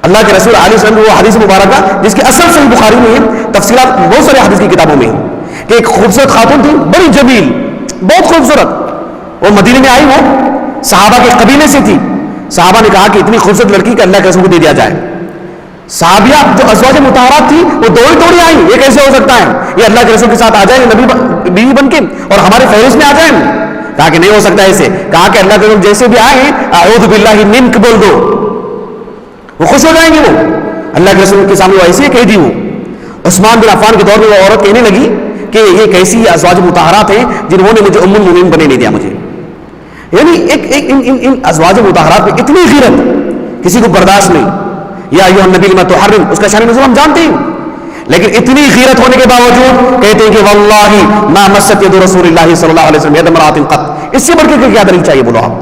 اللہ کے رسول علیہ وسلم وہ حدیث مبارکہ جس کی اصل صحیح بخاری میں ہے, تفصیلات بہت سارے حدیث کی کتابوں میں ہیں, کہ ایک خوبصورت خاتون تھی بڑی جمیل, بہت خوبصورت, وہ مدینے میں آئی, وہ صحابہ کے قبیلے سے تھی. صحابہ نے کہا کہ اتنی خوبصورت لڑکی کہ اللہ کے رسول کو دے دیا جائے. صحابیہ جو ازواج مطہرات تھی وہ دوڑی آئی, یہ کیسے ہو سکتا ہے, یہ اللہ کے رسول کے ساتھ آ جائیں نبی بیوی بن کے اور ہمارے فہرست میں آ جائیں. کہا کہ نہیں ہو سکتا ایسے. کہا کہ اللہ کے رسول جیسے بھی آئے اعوذ باللہ منک بول دو, وہ خوش ہو جائیں گے. وہ اللہ کے رسول کے سامنے وہ ایسے کہہ دی. وہ عثمان بن عفان کے دور میں وہ عورت کہنے لگی کہ یہ کیسی ازواج مطہرات ہیں جنہوں نے مجھے ام المؤمنین بنے نہیں دیا مجھے. یعنی ان ازواج مطہرات میں اتنی غیرت, کسی کو برداشت نہیں. یا ایھا النبی لما تحرم, اس کا شان نزول ہم جانتے ہیں, لیکن اتنی غیرت ہونے کے باوجود کہتے ہیں کہ واللہ ما مست ید رسول اللہ صلی اللہ علیہ وسلم ید امرأۃ قط. اس سے بڑھ کے کیا دلیل چاہیے بولو آپ.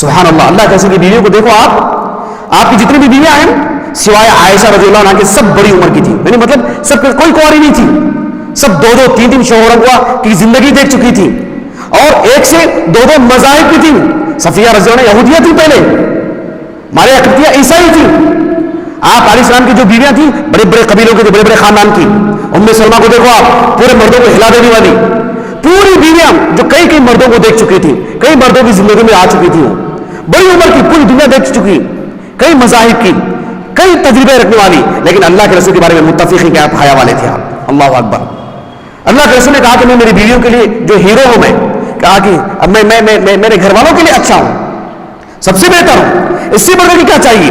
سبحان اللہ. اللہ کے رسول کی بیویوں کو دیکھو آپ کی جتنی بھی بیویاں ہیں سوائے عائشہ رضی اللہ عنہ کی سب بڑی عمر کی تھی, یعنی مطلب سب کوئی کنواری نہیں تھی, سب 2-3 شوہروں کی زندگی دیکھ چکی تھی, اور ایک سے 2 مذاہب کی تھی. صفیہ رضی اللہ عنہ یہودیہ تھی, پہلے ماریا قبطیہ عیسائی تھی. آپ علیہ السلام کی جو بیویاں تھیں بڑے بڑے قبیلوں کی, بڑے بڑے خاندان کی. ام سلمہ کو دیکھو آپ, پورے مردوں کو ہلا دینے والی پوری بیویاں جو کئی مردوں کو دیکھ چکی تھی, کئی مردوں کی زندگی میں آ چکی تھی, وہ بڑی عمر کی, پوری دنیا دیکھ چکی, کئی مذاہب کی, کئی تجربے رکھنے والی, لیکن اللہ کے رسول کے بارے میں متفق ہیں کہ آپ حیا والے تھے آپ. اللہ اکبر. اللہ کے رسول نے کہا کہ میں میری بیویوں کے لیے جو ہیرو ہوں, میں کہا کہ اب میں میرے گھر والوں کے لیے اچھا ہوں, سب سے بہتر ہوں. اس سے بڑھ کر کیا چاہیے.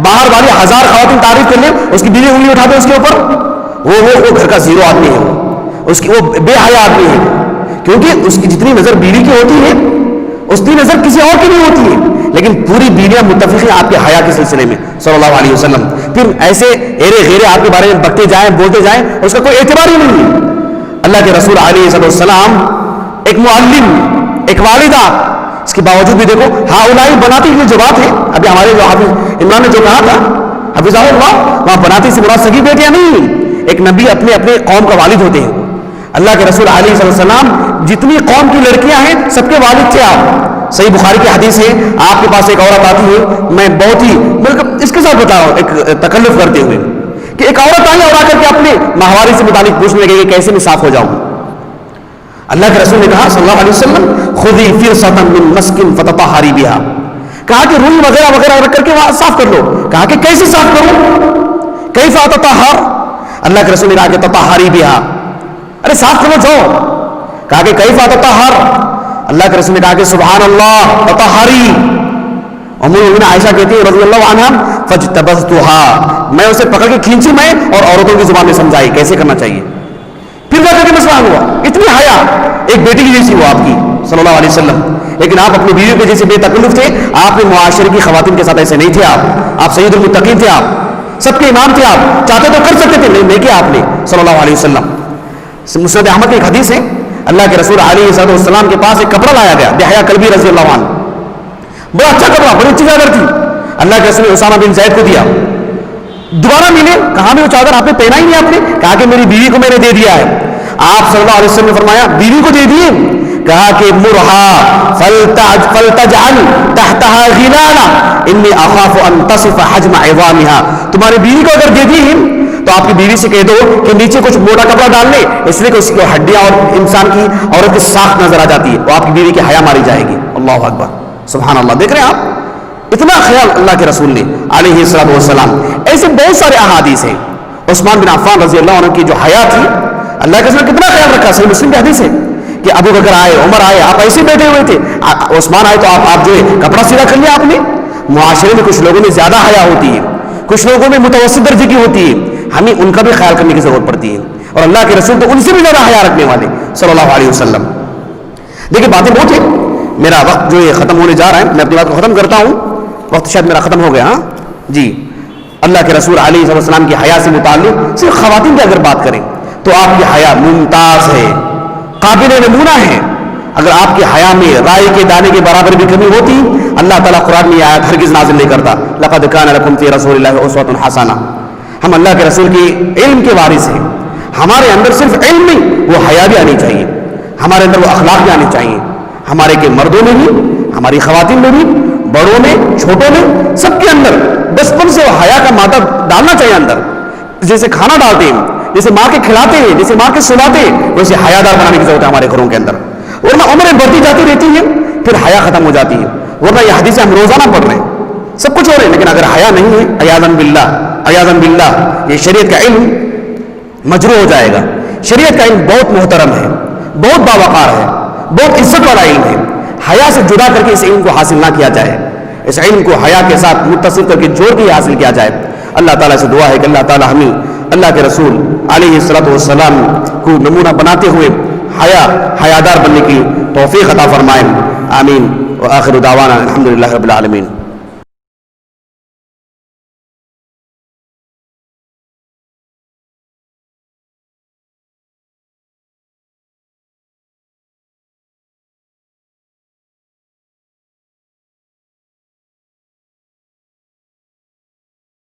باہر والی 1000 خواتین تعریف کر لیں, اس کی بیوی انگلی اٹھا دے اس کے اوپر, وہ گھر کا زیرو آدمی ہے, وہ بے حیا آدمی ہے, کیونکہ اس کی جتنی نظر بیوی کی ہوتی ہے اتنی نظر کسی اور کی نہیں ہوتی ہے. لیکن پوری بیویاں متفق ہیں آپ کے حیا کے سلسلے میں صلی اللہ علیہ وسلم. پھر ایسے ایرے غیرے آپ کے بارے میں بکتے جائیں, بولتے جائیں, اس کا کوئی اعتبار ہی نہیں ہے. اللہ کے رسول علیہ السلام ایک معلم, ایک والدہ, اس کے باوجود بھی دیکھو ہاؤلائی بناتی کی جو بات ہے, ابھی ہمارے جو حافظ عمران نے جو کہا تھا حفظہ اللہ, وہاں بناتی سے مراد سگی بیٹیاں نہیں, ایک نبی اپنے قوم کا والد ہوتے ہیں. اللہ کے رسول علیہ السلام جتنی قوم کی لڑکیاں ہیں سب کے والد تھے آپ. صحیح بخاری کی حدیث ہے, آپ کے پاس ایک عورت آتی ہے, میں بہت ہی اس کے ساتھ بتا رہا ہوں ایک تکلف کرتے ہوئے, کہ ایک عورت آئی اور آ کر کے اپنے ماہواری سے متعلق پوچھنے لگے کہ کیسے میں صاف ہو جاؤں. اللہ کے رسول نے کہا صلی اللہ علیہ وسلم خذی فرصۃ من مسک فتطہری بها, کہا کہ روئی وغیرہ وغیرہ رکھ کر کے وہاں صاف کر لو. کہا کہ کیسے صاف کروں, کیف اتطہر. اللہ کے رسول نے کہا کہ تطہری بها, ارے صاف کرو جاؤ. کہا کہ کیف اتطہر. اللہ کے رسول نے کہا کہ سبحان اللہ تطہری. ام المؤمنین عائشہ کہتی ہے رضی اللہ عنہا فاجتبذتها, میں اسے پکڑ کے کھینچی میں اور عورتوں کی زبان میں سمجھائی کیسے کرنا چاہیے. پھر جا کر کے مسئلہ ہوا, اتنی حیا ایک بیٹی کی جیسی وہ آپ کی صلی اللہ علیہ وسلم. لیکن آپ اپنی بیوی کے جیسے بے تکلف تھے, آپ نے معاشرے کی خواتین کے ساتھ ایسے نہیں تھے. آپ سید المتقین تھے, آپ سب کے امام تھے, آپ چاہتے تو کر سکتے تھے, نہیں کیا آپ نے صلی اللہ علیہ وسلم. مسند احمد کی ایک حدیث ہے, اللہ کے رسول علیہ السلام کے پاس ایک کپڑا لایا گیا, دحیہ کلبی رضی اللہ عنہ, بڑا اچھا کپڑا, بڑی اچھی چادر تھی. اللہ کے رسول نے اسامہ بن زید کو دیا. دوبارہ ملے, کہاں میں وہ چادر آپ نے پہنا ہی نہیں, آپ نے کہا کہ میری بیوی کو میں نے دے دیا ہے. آپ صلی اللہ علیہ وسلم نے فرمایا بیوی کو دے دیے. کہا کہ مرہا فلتجعل تحتها غلالا انی اخاف ان تصف حجم عظامها, تمہاری بیوی کو اگر دے دی تو آپ کی بیوی سے کہہ دو کہ نیچے کچھ موٹا کپڑا ڈال لے، اس لیے کہ اس کی ہڈیاں اور انسان کی عورت کی ساخت نظر آ جاتی ہے، وہ آپ کی بیوی کی حیا ماری جائے گی۔ اللہ اکبر، سبحان اللہ۔ دیکھ رہے ہیں آپ اتنا خیال اللہ کے رسول نے علیہ الصلوۃ والسلام۔ ایسے بہت سارے احادیث ہیں۔ عثمان بن عفان رضی اللہ عنہ کی جو حیا تھی، اللہ کے رسول نے کتنا خیال رکھا۔ صحیح مسلم کی حدیث ہے کہ ابو بکر آئے، عمر آئے، آپ ایسے بیٹھے ہوئے تھے، عثمان آئے تو آپ جو ہے کپڑا سیدھا کر لیا آپ نے۔ معاشرے میں کچھ لوگوں میں زیادہ حیا ہوتی ہے، کچھ لوگوں میں متوسط درجے کی ہوتی ہے، ہمیں ان کا بھی خیال کرنے کی ضرورت پڑتی ہے، اور اللہ کے رسول تو ان سے بھی زیادہ حیا رکھنے والے صلی اللہ علیہ وسلم۔ دیکھیں باتیں بہت ہیں، میرا وقت جو ہے ختم ہونے جا رہا ہے، میں اپنی بات کو ختم کرتا ہوں، وقت شاید میرا ختم ہو گیا۔ ہاں جی، اللہ کے رسول علیہ السلام کی حیا سے متعلق صرف خواتین کی اگر بات کریں تو آپ کی حیا ممتاز ہے، قابل نمونہ ہے۔ اگر آپ کے حیا میں رائے کے دانے کے برابر بھی کمی ہوتی، اللہ تعالیٰ قرآن میں آیات ہرگز نازل نہیں کرتا، لقد کان لکم فی رسول اللہ اسوۃ حسنہ۔ ہم اللہ کے رسول کی علم کے وارث ہیں، ہمارے اندر صرف علم نہیں، وہ حیا بھی آنی چاہیے، ہمارے اندر وہ اخلاق بھی آنے چاہیے، ہمارے کے مردوں میں بھی، ہماری خواتین میں بھی، بڑوں میں چھوٹوں میں، سب کے اندر بچپن سے وہ حیا کا مادہ ڈالنا چاہیے اندر۔ جیسے کھانا ڈالتے ہیں، جیسے ماں کے کھلاتے ہیں، جیسے ماں کے سلاتے ہیں، ویسے حیادار بنانے کی ضرورت ہے ہمارے گھروں کے اندر، ورنہ عمریں بڑھتی جاتی رہتی ہیں، پھر حیا ختم ہو جاتی ہے۔ ورنہ یہ حدیثیں ہم روزانہ پڑھ رہے ہیں، سب کچھ ہو رہے ہیں، لیکن اگر حیا نہیں ہے، عیاذاً باللہ عیاذاً باللہ، یہ شریعت کا علم مجروح ہو جائے گا۔ شریعت کا علم بہت محترم ہے، بہت باوقار ہے، بہت عزت والا علم ہے۔ حیا سے جدا کر کے اس علم کو حاصل نہ کیا جائے، اس علم کو حیا کے ساتھ متصل کر کے جوڑ کے حاصل کیا جائے۔ اللہ تعالیٰ سے دعا ہے کہ اللہ تعالیٰ ہمیں اللہ کے رسول علیہ الصلوۃ والسلام کو نمونہ بناتے ہوئے حیادار بننے کی توفیق عطا فرمائے۔ آمین۔ وآخر دعوانا الحمدللہ رب العالمین۔